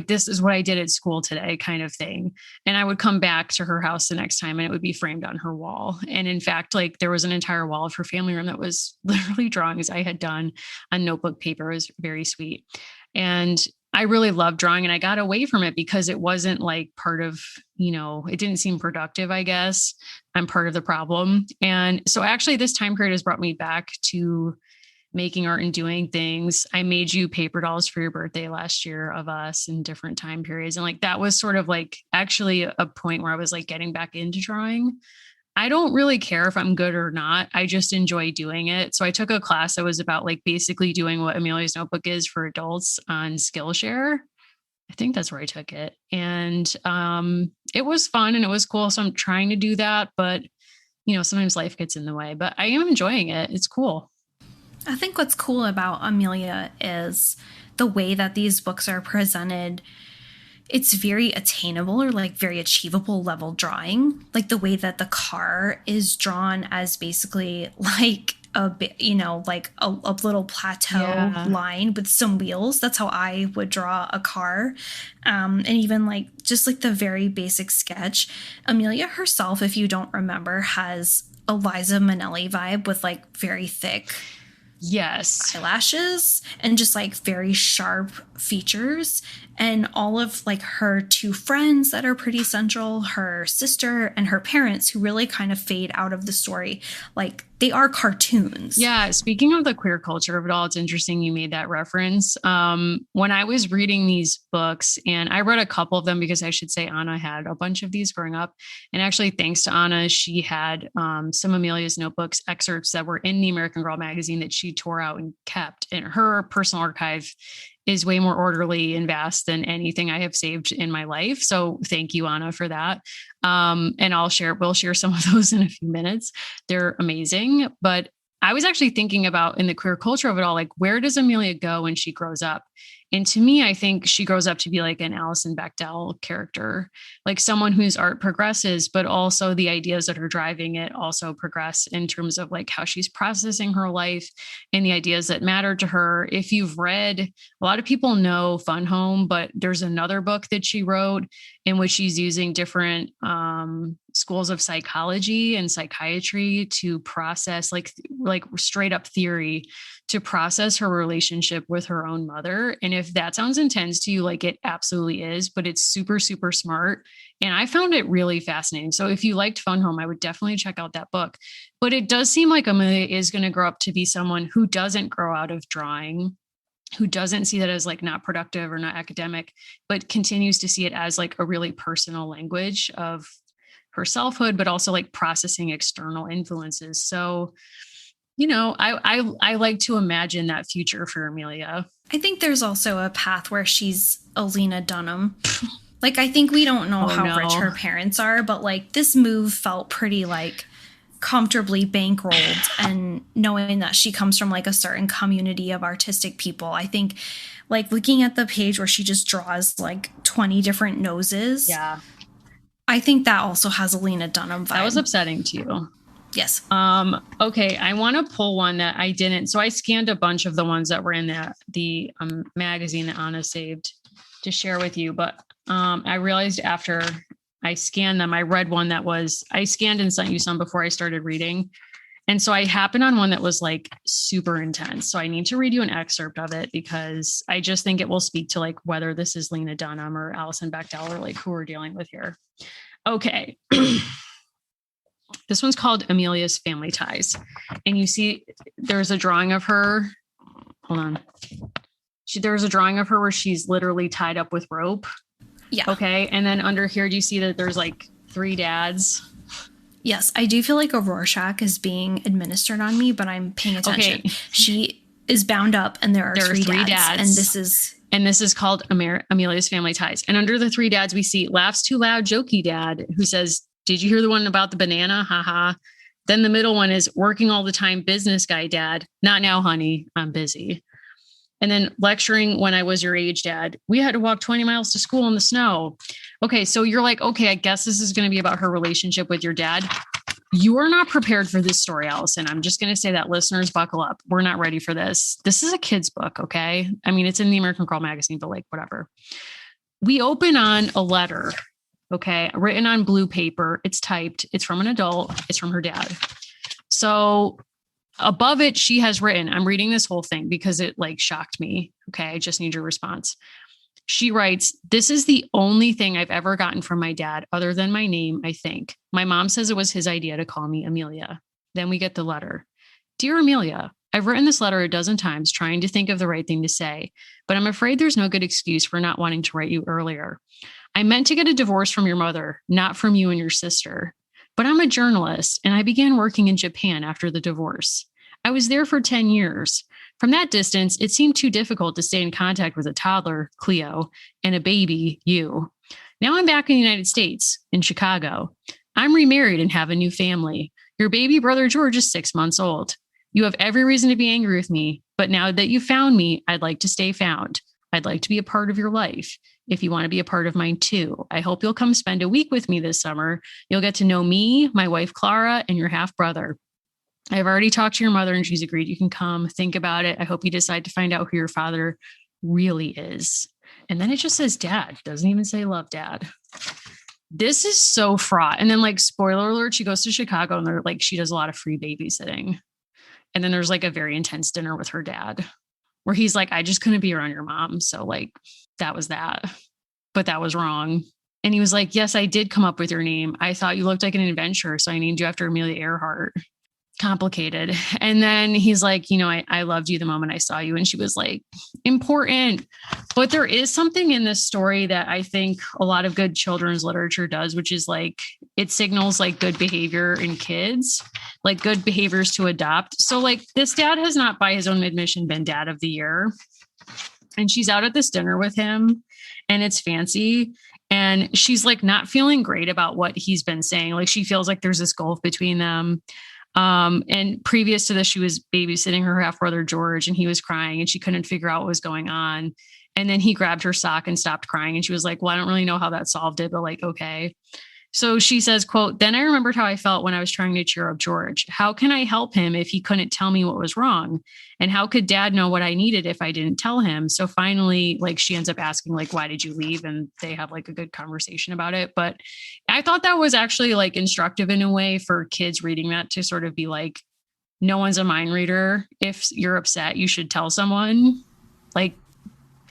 this is what I did at school today kind of thing. And I would come back to her house the next time and it would be framed on her wall. And in fact, like there was an entire wall of her family room that was literally drawings I had done on notebook paper. It was very sweet. And I really loved drawing, and I got away from it because it wasn't like part of, it didn't seem productive, I guess. I'm part of the problem. And so actually this time period has brought me back to making art and doing things. I made you paper dolls for your birthday last year of us in different time periods. And like, that was sort of like actually a point where I was like getting back into drawing. I don't really care if I'm good or not. I just enjoy doing it. So I took a class that was about like basically doing what Amelia's Notebook is for adults on Skillshare. I think that's where I took it. And it was fun and it was cool. So I'm trying to do that, but sometimes life gets in the way, but I am enjoying it. It's cool. I think what's cool about Amelia is the way that these books are presented. It's very attainable or like very achievable level drawing. Like the way that the car is drawn as basically like like a little plateau line with some wheels. That's how I would draw a car. And even like just like the very basic sketch. Amelia herself, if you don't remember, has a Liza Minnelli vibe with like very thick eyelashes and just like very sharp features, and all of like her two friends that are pretty central, her sister and her parents, who really kind of fade out of the story. Like they are cartoons. Yeah. Speaking of the queer culture of it all, it's interesting you made that reference. When I was reading these books, and I read a couple of them because I should say Anna had a bunch of these growing up. And actually, thanks to Anna, she had some Amelia's Notebooks excerpts that were in the American Girl magazine that she tore out and kept. And her personal archive is way more orderly and vast than anything I have saved in my life. So thank you, Anna, for that. And we'll share some of those in a few minutes. They're amazing. But I was actually thinking about, in the queer culture of it all, like, where does Amelia go when she grows up? And to me, I think she grows up to be like an Alison Bechdel character, like someone whose art progresses, but also the ideas that are driving it also progress in terms of like how she's processing her life and the ideas that matter to her. If you've read, a lot of people know Fun Home, but there's another book that she wrote in which she's using different schools of psychology and psychiatry to process like straight up theory to process her relationship with her own mother. And if that sounds intense to you, like it absolutely is, but it's super, super smart. And I found it really fascinating. So if you liked Fun Home, I would definitely check out that book. But it does seem like Amelia is going to grow up to be someone who doesn't grow out of drawing, who doesn't see that as like not productive or not academic, but continues to see it as like a really personal language of her selfhood, but also like processing external influences. So I like to imagine that future for Amelia. I think there's also a path where she's a Lena Dunham. Like, I think we don't know how rich her parents are, but like this move felt pretty like comfortably bankrolled, and knowing that she comes from like a certain community of artistic people. I think like looking at the page where she just draws like 20 different noses. Yeah. I think that also has a Lena Dunham vibe. That was upsetting to you. Yes. Okay. I want to pull one that I didn't. So I scanned a bunch of the ones that were in the magazine that Anna saved to share with you. But I realized after I scanned them, I read one I scanned and sent you some before I started reading. And so I happened on one that was like super intense. So I need to read you an excerpt of it because I just think it will speak to like whether this is Lena Dunham or Alison Bechdel or like who we're dealing with here. Okay. This one's called Amelia's Family Ties. And you see there's a drawing of her. Hold on. There's a drawing of her where she's literally tied up with rope. Yeah. Okay. And then under here, do you see that there's like 3 dads? Yes. I do feel like a Rorschach is being administered on me, but I'm paying attention. Okay. She is bound up and there are 3 dads. And this is called Amelia's Family Ties. And under the 3 dads, we see laughs too loud, jokey dad who says, "Did you hear the one about the banana? Haha." Then the middle one is working all the time, business guy dad. "Not now, honey. I'm busy." And then lecturing when I was your age, dad. "We had to walk 20 miles to school in the snow." Okay. So you're like, okay, I guess this is going to be about her relationship with your dad. You are not prepared for this story, Allison. I'm just going to say that, listeners, buckle up. We're not ready for this. This is a kid's book. Okay. I mean, it's in the American Girl magazine, but like, whatever. We open on a letter. Okay. Written on blue paper. It's typed. It's from an adult. It's from her dad. So above it, she has written, I'm reading this whole thing because it like shocked me. Okay. I just need your response. She writes, "This is the only thing I've ever gotten from my dad other than my name, I think. My mom says it was his idea to call me Amelia." Then we get the letter. "Dear Amelia, I've written this letter a dozen times trying to think of the right thing to say, but I'm afraid there's no good excuse for not wanting to write you earlier. I meant to get a divorce from your mother, not from you and your sister. But I'm a journalist, and I began working in Japan after the divorce. I was there for 10 years. From that distance, it seemed too difficult to stay in contact with a toddler, Cleo, and a baby, you. Now I'm back in the United States, in Chicago. I'm remarried and have a new family. Your baby brother George is 6 months old. You have every reason to be angry with me, but now that you found me, I'd like to stay found. I'd like to be a part of your life. If you want to be a part of mine too, I hope you'll come spend a week with me this summer. You'll get to know me, my wife, Clara, and your half brother. I've already talked to your mother and she's agreed you can come. Think about it. I hope you decide to find out who your father really is." And then it just says dad. Doesn't even say love, dad. This is so fraught. And then, like, spoiler alert, she goes to Chicago and they're like, she does a lot of free babysitting. And then there's like a very intense dinner with her dad where he's like, "I just couldn't be around your mom. So like, that was that, but that was wrong." And he was like, "Yes, I did come up with your name. I thought you looked like an adventurer. So I named you after Amelia Earhart." Complicated. And then he's like, I loved you the moment I saw you. And she was like, important. But there is something in this story that I think a lot of good children's literature does, which is like, it signals like good behavior in kids, like good behaviors to adopt. So like this dad has not, by his own admission, been dad of the year. And she's out at this dinner with him and it's fancy. And she's like not feeling great about what he's been saying. Like she feels like there's this gulf between them. And previous to this, she was babysitting her half brother, George, and he was crying and she couldn't figure out what was going on. And then he grabbed her sock and stopped crying. And she was like, "Well, I don't really know how that solved it, but like, okay." So she says, quote, "Then I remembered how I felt when I was trying to cheer up George. How can I help him if he couldn't tell me what was wrong? And how could dad know what I needed if I didn't tell him?" So finally, like she ends up asking, like, "Why did you leave?" And they have like a good conversation about it. But I thought that was actually like instructive in a way for kids reading that to sort of be like, no one's a mind reader. If you're upset, you should tell someone. Like,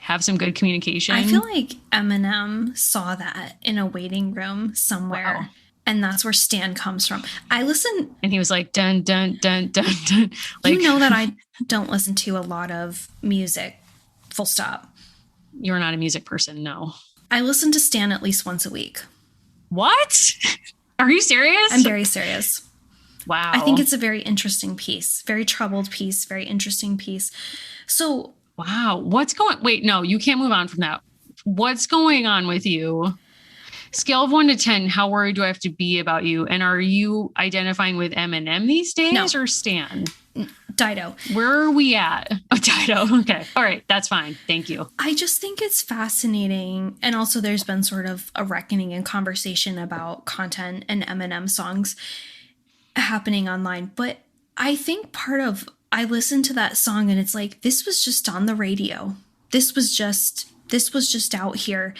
have some good communication. I feel like Eminem saw that in a waiting room somewhere. Wow. And that's where Stan comes from. I listen. And he was like, dun, dun, dun, dun, dun. Like, you know that I don't listen to a lot of music, full stop. You're not a music person, no. I listen to Stan at least once a week. What? Are you serious? I'm very serious. Wow. I think it's a very interesting piece, very troubled piece, very interesting piece. So... wow. Wait, no, you can't move on from that. What's going on with you? Scale of 1 to 10, how worried do I have to be about you? And are you identifying with Eminem these days or Stan? Dido. Where are we at? Oh, Dido. Okay. All right. That's fine. Thank you. I just think it's fascinating. And also there's been sort of a reckoning and conversation about content and Eminem songs happening online. But I think I listened to that song and it's like, this was just on the radio. This was just out here.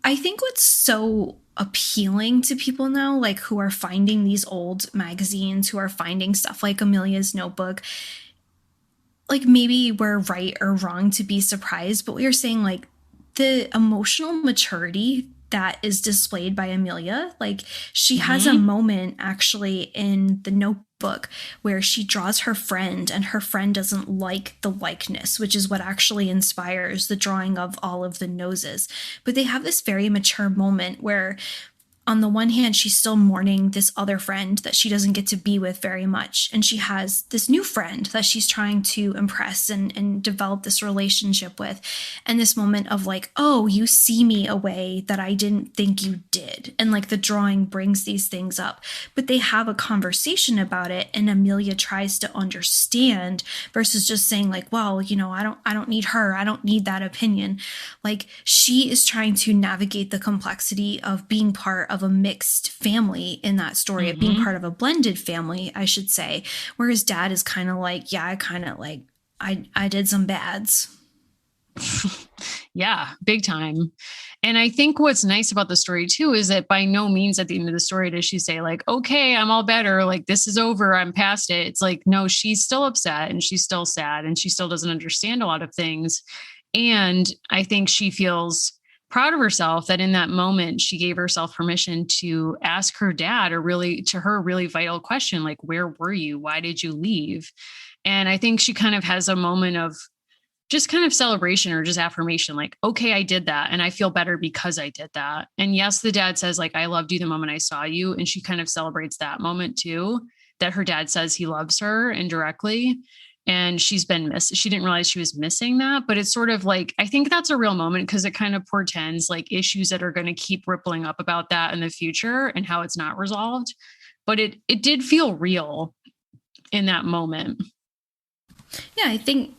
I think what's so appealing to people now, like who are finding these old magazines, who are finding stuff like Amelia's Notebook, like maybe we're right or wrong to be surprised, but we are saying like the emotional maturity that is displayed by Amelia. Like she has a moment actually in the Notebook where she draws her friend and her friend doesn't like the likeness, which is what actually inspires the drawing of all of the noses. But they have this very mature moment where on the one hand, she's still mourning this other friend that she doesn't get to be with very much. And she has this new friend that she's trying to impress and develop this relationship with. And this moment of like, oh, you see me a way that I didn't think you did. And like the drawing brings these things up. But they have a conversation about it. And Amelia tries to understand versus just saying like, well, I don't need her. I don't need that opinion. Like she is trying to navigate the complexity of being part of a mixed family in that story, of being part of a blended family, I should say. Whereas dad is kind of like, I did some bads. Yeah, big time. And I think what's nice about the story too, is that by no means at the end of the story does she say like, okay, I'm all better. Like this is over. I'm past it. It's like, no, she's still upset and she's still sad and she still doesn't understand a lot of things. And I think she feels proud of herself that in that moment, she gave herself permission to ask her dad to her really vital question, like, where were you? Why did you leave? And I think she kind of has a moment of just kind of celebration or just affirmation, like, okay, I did that. And I feel better because I did that. And yes, the dad says, like, I loved you the moment I saw you. And she kind of celebrates that moment too, that her dad says he loves her indirectly. And she didn't realize she was missing that. But it's sort of like, I think that's a real moment because it kind of portends like issues that are going to keep rippling up about that in the future and how it's not resolved. But it did feel real in that moment. Yeah, I think,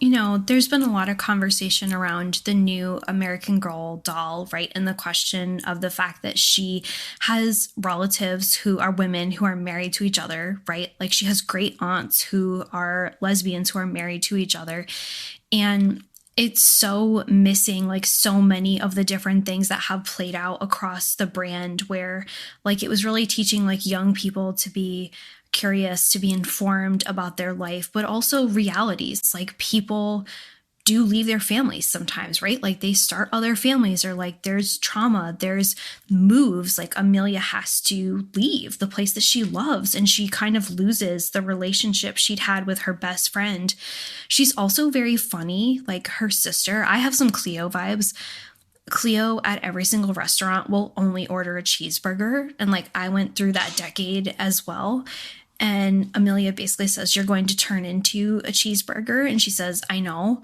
there's been a lot of conversation around the new American Girl doll, right? And the question of the fact that she has relatives who are women who are married to each other, right? Like she has great aunts who are lesbians who are married to each other. And it's so missing like so many of the different things that have played out across the brand where like it was really teaching like young people to be curious, to be informed about their life, but also realities. Like people do leave their families sometimes, right? Like they start other families or like there's trauma, there's moves, like Amelia has to leave the place that she loves and she kind of loses the relationship she'd had with her best friend. She's also very funny, like her sister. I have some Cleo vibes. Cleo at every single restaurant will only order a cheeseburger. And like I went through that decade as well. And Amelia basically says, you're going to turn into a cheeseburger. And she says, I know.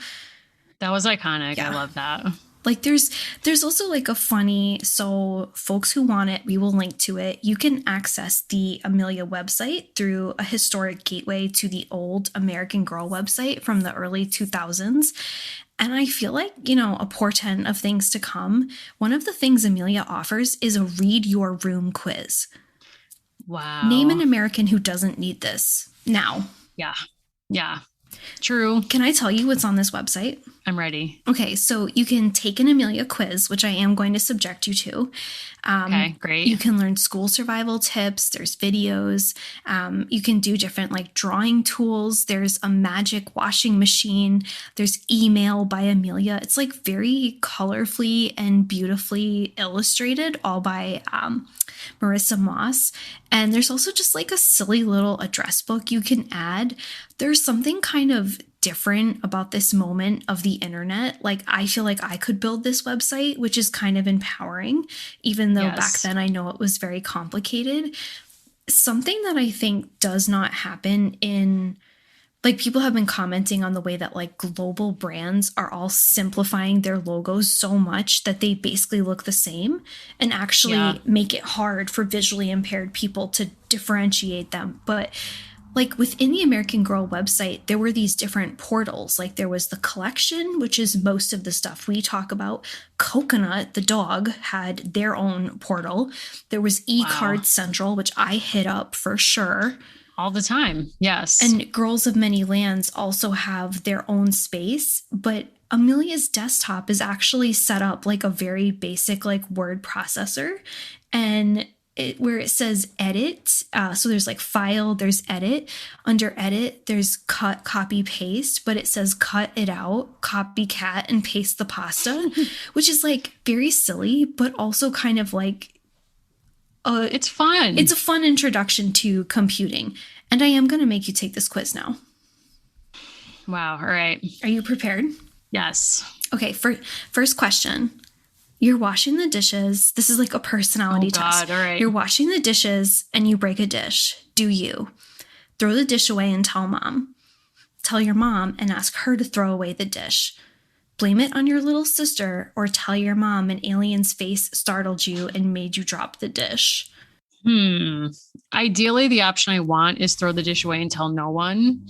That was iconic. Yeah. I love that. Like there's also like a funny, so folks who want it, we will link to it. You can access the Amelia website through a historic gateway to the old American Girl website from the early 2000s. And I feel like, a portent of things to come. One of the things Amelia offers is a read your room quiz. Wow. Name an American who doesn't need this now. Yeah. Yeah. True. Can I tell you what's on this website? I'm ready. Okay, so you can take an Amelia quiz, which I am going to subject you to. Okay, great. You can learn school survival tips. There's videos. You can do different like drawing tools. There's a magic washing machine. There's email by Amelia. It's like very colorfully and beautifully illustrated, all by Marissa Moss. And there's also just like a silly little address book you can add. There's something kind of different about this moment of the internet. Like I feel like I could build this website, which is kind of empowering, even though back then I know it was very complicated. Something that I think does not happen in, like, people have been commenting on the way that like global brands are all simplifying their logos so much that they basically look the same and actually make it hard for visually impaired people to differentiate them. But like within the American Girl website, there were these different portals. Like there was the collection, which is most of the stuff we talk about. Coconut, the dog, had their own portal. There was eCard Central, which I hit up for sure. All the time. Yes. And Girls of Many Lands also have their own space, but Amelia's desktop is actually set up like a very basic like word processor. And where it says edit, so there's like file, there's edit. Under edit, there's cut, copy, paste, but it says cut it out, copycat, and paste the pasta, which is like very silly, but also kind of like it's fun. It's a fun introduction to computing. And I am going to make you take this quiz now. Wow. All right. Are you prepared? Yes. Okay. First question. You're washing the dishes. This is like a personality test. All right. You're washing the dishes and you break a dish. Do you throw the dish away and tell mom? Tell your mom and ask her to throw away the dish. Blame it on your little sister or tell your mom an alien's face startled you and made you drop the dish. Ideally, the option I want is throw the dish away and tell no one.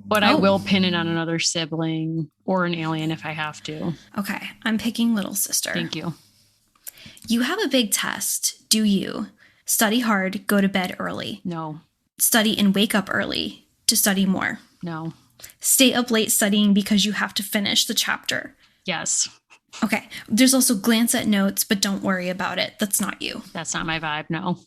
But I will pin it on another sibling or an alien if I have to. Okay. I'm picking little sister. Thank you. You have a big test. Do you study hard, go to bed early? No. Study and wake up early to study more? No. Stay up late studying because you have to finish the chapter? Yes. Okay. There's also glance at notes, but don't worry about it. That's not you. That's not my vibe. No.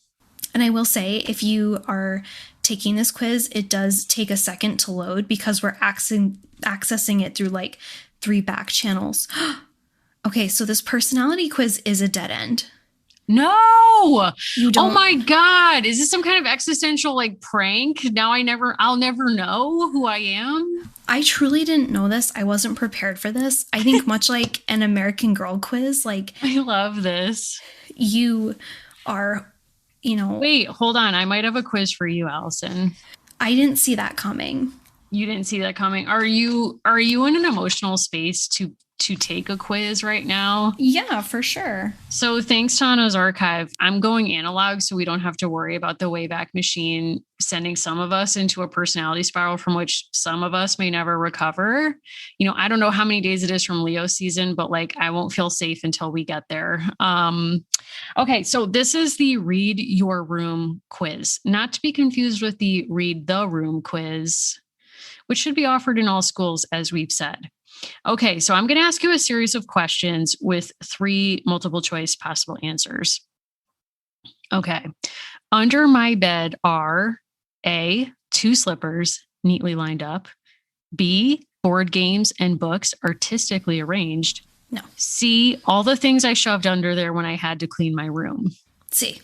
And I will say, if you are taking this quiz, it does take a second to load because we're accessing it through like 3 back channels. Okay, so this personality quiz is a dead end. No. You don't. Oh my God. Is this some kind of existential like prank? Now I'll never know who I am. I truly didn't know this. I wasn't prepared for this. I think much like an American Girl quiz, like I love this. You are, Wait, hold on. I might have a quiz for you, Allison. I didn't see that coming. You didn't see that coming. Are you in an emotional space to take a quiz right now? Yeah, for sure. So thanks to Anna's Archive, I'm going analog so we don't have to worry about the Wayback Machine sending some of us into a personality spiral from which some of us may never recover. I don't know how many days it is from Leo season, but like I won't feel safe until we get there. Okay, so this is the Read Your Room quiz, not to be confused with the Read the Room quiz, which should be offered in all schools, as we've said. Okay, so I'm going to ask you a series of questions with 3 multiple choice possible answers. Okay. Under my bed are A, 2 slippers neatly lined up. B, board games and books artistically arranged. No. C, all the things I shoved under there when I had to clean my room. C.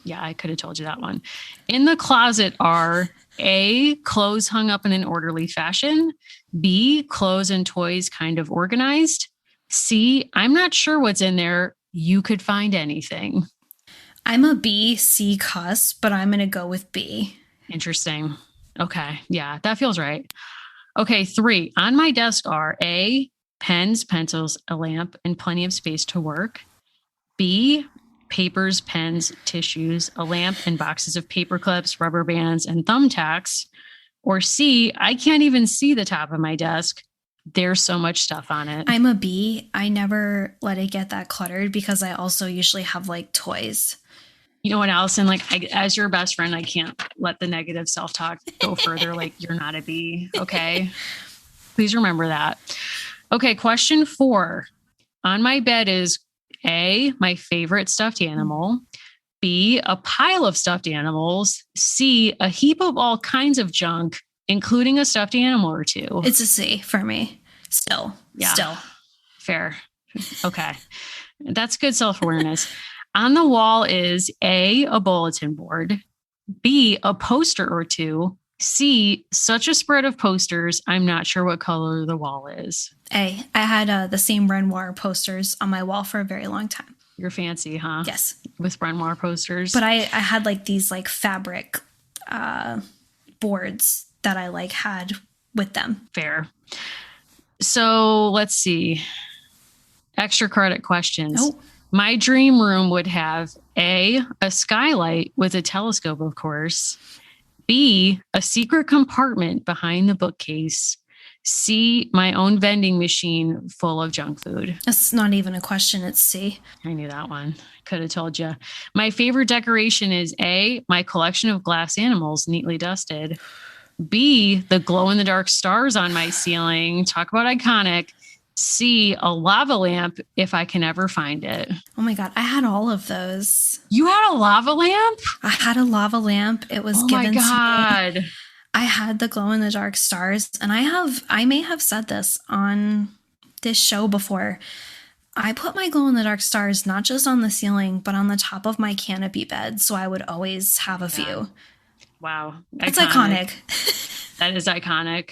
Yeah, I could have told you that one. In the closet are A, clothes hung up in an orderly fashion. B, clothes and toys kind of organized. C, I'm not sure what's in there. You could find anything. I'm a B, C cuss, but I'm going to go with B. Interesting. Okay. Yeah, that feels right. Okay. 3, on my desk are A, pens, pencils, a lamp, and plenty of space to work. B, papers, pens, tissues, a lamp, and boxes of paper clips, rubber bands, and thumbtacks. Or C, I can't even see the top of my desk. There's so much stuff on it. I'm a B. I never let it get that cluttered because I also usually have like toys. You know what, Allison, as your best friend, I can't let the negative self-talk go further. Like, you're not a B. Okay. Please remember that. Okay. Question 4. On my bed is A, my favorite stuffed animal. B, a pile of stuffed animals. C, a heap of all kinds of junk, including a stuffed animal or 2. It's a C for me. Still. Fair. Okay. That's good self-awareness. On the wall is A, a bulletin board. B, a poster or 2. C, such a spread of posters, I'm not sure what color the wall is. A, I had the same Renoir posters on my wall for a very long time. You're fancy, huh? Yes. With Renoir posters. But I had like these like fabric boards that I like had with them. Fair. So let's see. Extra credit questions. Oh. My dream room would have A, a skylight with a telescope, of course. B, a secret compartment behind the bookcase. C, my own vending machine full of junk food. That's not even a question. It's C. I knew that one. Could have told you. My favorite decoration is A, my collection of glass animals neatly dusted. B, the glow-in-the-dark stars on my ceiling. Talk about iconic. C, a lava lamp if I can ever find it. Oh my God. I had all of those. You had a lava lamp? I had a lava lamp. It was given to me. Oh my God. I had the glow-in-the-dark stars, and I may have said this on this show before. I put my glow-in-the-dark stars not just on the ceiling, but on the top of my canopy bed, so I would always have a view. Wow. It's iconic. That is iconic.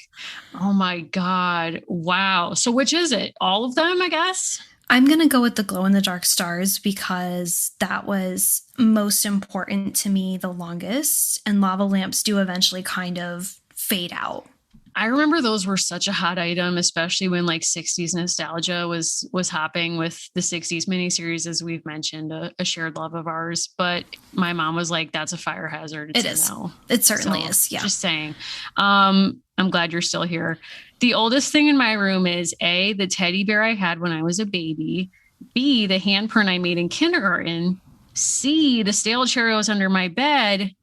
Oh my God. Wow. So which is it? All of them, I guess? I'm going to go with the glow-in-the-dark stars because that was most important to me the longest, and lava lamps do eventually kind of fade out. I remember those were such a hot item, especially when like 60s nostalgia was hopping with the 60s miniseries, as we've mentioned, a shared love of ours. But my mom was like, that's a fire hazard. It is. It certainly is. Yeah. Just saying. I'm glad you're still here. The oldest thing in my room is A, the teddy bear I had when I was a baby. B, the handprint I made in kindergarten. C, the stale Cheerios under my bed.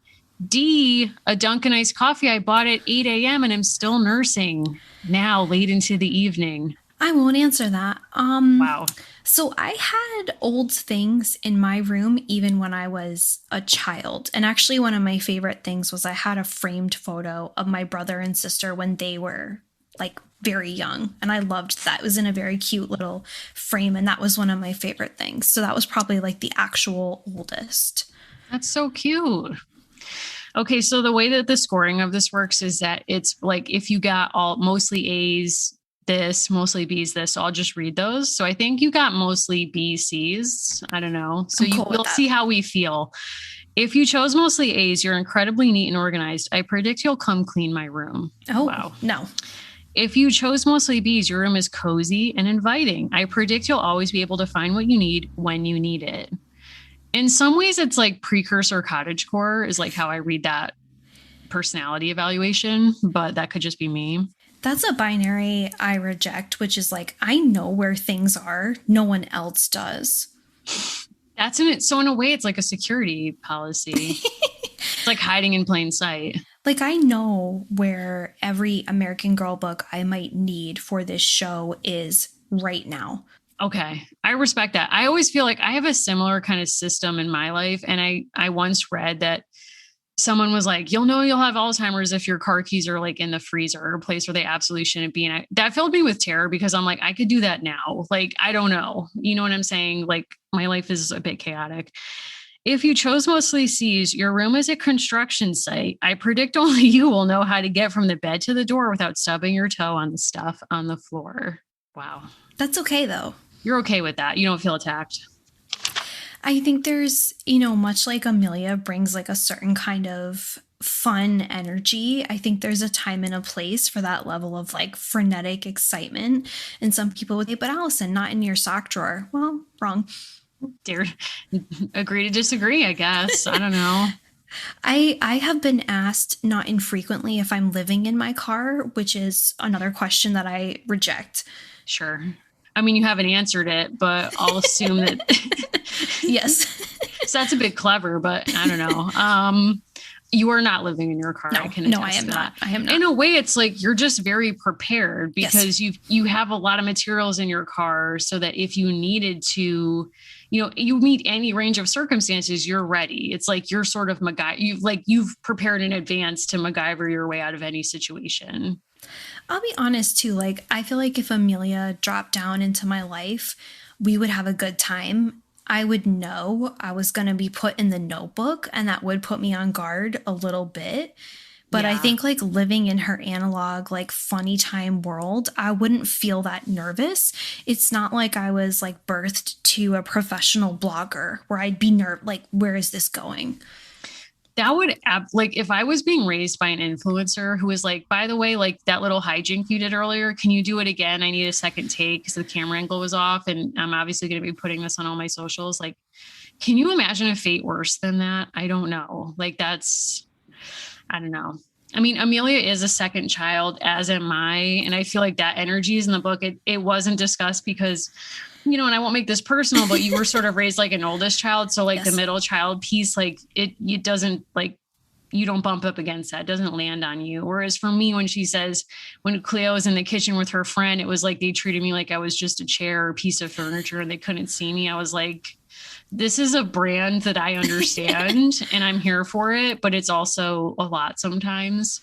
D, a Dunkin' iced coffee I bought at 8 a.m. and I'm still nursing now late into the evening. I won't answer that. Wow. So I had old things in my room even when I was a child. And actually one of my favorite things was I had a framed photo of my brother and sister when they were like very young. And I loved that. It was in a very cute little frame. And that was one of my favorite things. So that was probably like the actual oldest. That's so cute. Okay, so the way that the scoring of this works is that it's like if you got all mostly A's this, mostly B's this, so I'll just read those. So I think you got mostly B, C's. I don't know. So we'll see how we feel. If you chose mostly A's, you're incredibly neat and organized. I predict you'll come clean my room. Oh, wow. No. If you chose mostly B's, your room is cozy and inviting. I predict you'll always be able to find what you need when you need it. In some ways, it's like precursor cottagecore is like how I read that personality evaluation, but that could just be me. That's a binary I reject, which is like, I know where things are. No one else does. That's in it. So in a way, it's like a security policy. It's like hiding in plain sight. Like I know where every American Girl book I might need for this show is right now. Okay. I respect that. I always feel like I have a similar kind of system in my life. And I once read that someone was like, you'll know you'll have Alzheimer's if your car keys are like in the freezer or a place where they absolutely shouldn't be. And that filled me with terror because I'm like, I could do that now. Like, I don't know. You know what I'm saying? Like my life is a bit chaotic. If you chose mostly C's, your room is a construction site. I predict only you will know how to get from the bed to the door without stubbing your toe on the stuff on the floor. Wow. That's okay though. You're okay with that. You don't feel attacked. I think there's, much like Amelia brings like a certain kind of fun energy. I think there's a time and a place for that level of like frenetic excitement. And some people would say, but Allison, not in your sock drawer. Well, wrong. Dare agree to disagree, I guess. I don't know. I have been asked not infrequently if I'm living in my car, which is another question that I reject. Sure. I mean, you haven't answered it, but I'll assume that. Yes. So that's a bit clever, but I don't know. You are not living in your car. No, I am not. I am not. In a way, it's like you're just very prepared because you have a lot of materials in your car so that if you needed to, you meet any range of circumstances, you're ready. It's like you're sort of you've prepared in advance to MacGyver your way out of any situation. I'll be honest too. Like, I feel like if Amelia dropped down into my life, we would have a good time. I would know I was going to be put in the notebook and that would put me on guard a little bit. But I think like living in her analog, like funny time world, I wouldn't feel that nervous. It's not like I was like birthed to a professional blogger where I'd be like, where is this going? That would like if I was being raised by an influencer who was like, by the way, like that little hijink you did earlier, can you do it again? I need a second take because the camera angle was off. And I'm obviously going to be putting this on all my socials. Like, can you imagine a fate worse than that? I don't know. Like I don't know. I mean, Amelia is a second child, as am I. And I feel like that energy is in the book. It wasn't discussed because, and I won't make this personal, but you were sort of raised like an oldest child. So like the middle child piece, like it doesn't like, you don't bump up against that. It doesn't land on you. Whereas for me, when she says, when Cleo was in the kitchen with her friend, it was like, they treated me like I was just a chair or piece of furniture and they couldn't see me. I was like, this is a brand that I understand and I'm here for it, but it's also a lot sometimes,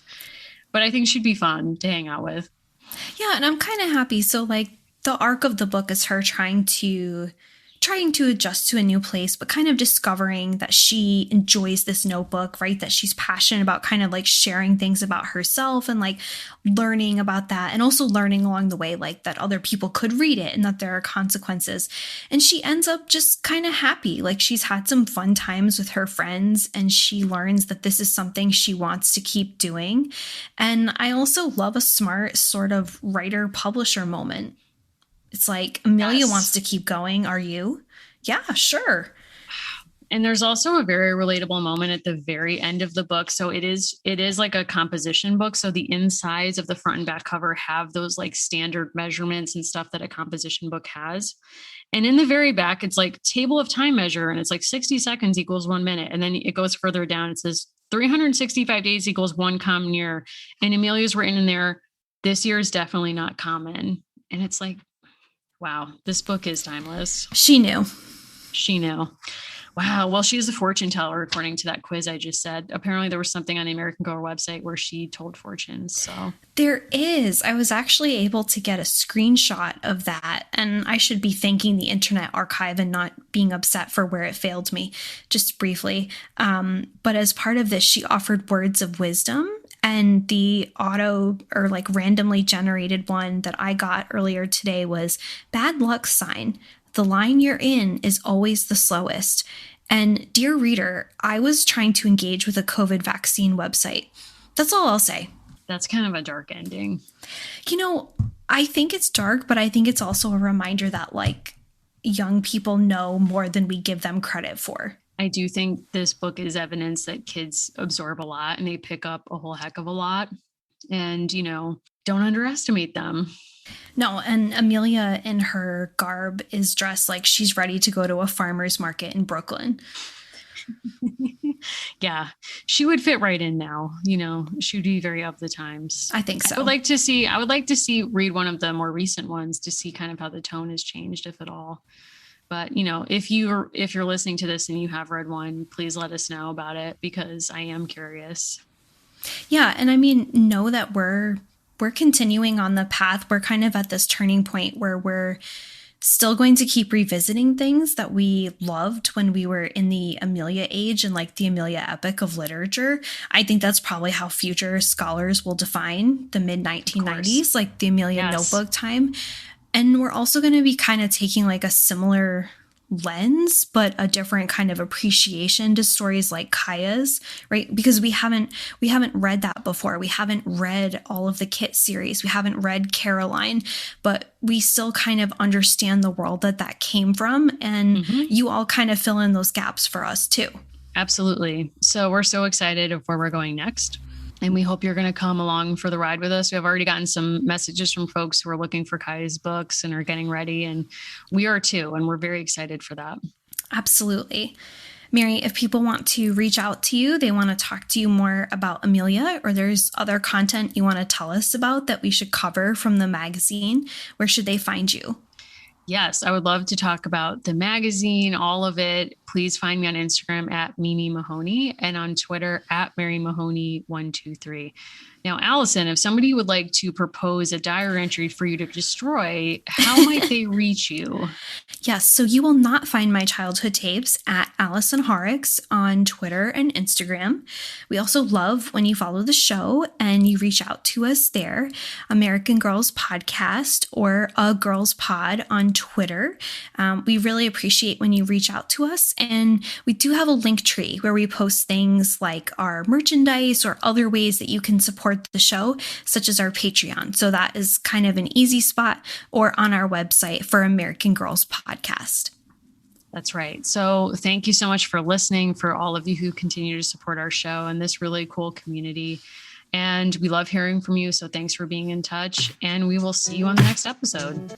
but I think she'd be fun to hang out with. Yeah. And I'm kind of happy. So like, the arc of the book is her trying to adjust to a new place, but kind of discovering that she enjoys this notebook, right? That she's passionate about kind of like sharing things about herself and like learning about that. And also learning along the way, like that other people could read it and that there are consequences. And she ends up just kind of happy. Like she's had some fun times with her friends and she learns that this is something she wants to keep doing. And I also love a smart sort of writer publisher moment. It's like, Amelia wants to keep going. Are you? Yeah, sure. And there's also a very relatable moment at the very end of the book. So it is like a composition book. So the insides of the front and back cover have those like standard measurements and stuff that a composition book has. And in the very back, it's like table of time measure. And it's like 60 seconds equals 1 minute. And then it goes further down. It says 365 days equals one common year. And Amelia's written in there, this year is definitely not common. And it's like, Wow. This book is timeless. She knew. She knew. Wow. Well, she's a fortune teller, according to that quiz I just said. Apparently, there was something on the American Girl website where she told fortunes. So there is. I was actually able to get a screenshot of that, and I should be thanking the Internet Archive and not being upset for where it failed me, just briefly. But as part of this, she offered words of wisdom. And the auto or like randomly generated one that I got earlier today was bad luck sign. The line you're in is always the slowest. And dear reader, I was trying to engage with a COVID vaccine website. That's all I'll say. That's kind of a dark ending. You know, I think it's dark, but I think it's also a reminder that like young people know more than we give them credit for. I do think this book is evidence that kids absorb a lot and they pick up a whole heck of a lot. And, you know, don't underestimate them. No, and Amelia in her garb is dressed like she's ready to go to a farmer's market in Brooklyn. Yeah, she would fit right in now. You know, she would be very of the times. I think so. I would like to see read one of the more recent ones to see kind of how the tone has changed, if at all. But, you know, if you're listening to this and you have read one, please let us know about it because I am curious. Yeah. And I mean, know that we're continuing on the path. We're kind of at this turning point where we're still going to keep revisiting things that we loved when we were in the Amelia age and like the Amelia epic of literature. I think that's probably how future scholars will define the mid-1990s, like the Amelia notebook time. And we're also going to be kind of taking like a similar lens, but a different kind of appreciation to stories like Kaya's, right? Because we haven't read that before. We haven't read all of the Kit series. We haven't read Caroline, but we still kind of understand the world that came from. And you all kind of fill in those gaps for us too. Absolutely. So we're so excited of where we're going next. And we hope you're going to come along for the ride with us. We have already gotten some messages from folks who are looking for Kai's books and are getting ready. And we are too. And we're very excited for that. Absolutely. Mary, if people want to reach out to you, they want to talk to you more about Amelia, or there's other content you want to tell us about that we should cover from the magazine, where should they find you? Yes, I would love to talk about the magazine, all of it. Please find me on Instagram at Mimi Mahoney and on Twitter at Mary Mahoney123. Now, Allison, if somebody would like to propose a diary entry for you to destroy, how might they reach you? Yes, so you will not find my childhood tapes at Allison Horrocks on Twitter and Instagram. We also love when you follow the show and you reach out to us there, American Girls Podcast or A Girls Pod on Twitter. We really appreciate when you reach out to us. And we do have a link tree where we post things like our merchandise or other ways that you can support the show, such as our Patreon. So that is kind of an easy spot, or on our website for American Girls Podcast. That's right. So thank you so much for listening, for all of you who continue to support our show and this really cool community. And we love hearing from you. So thanks for being in touch, and we will see you on the next episode.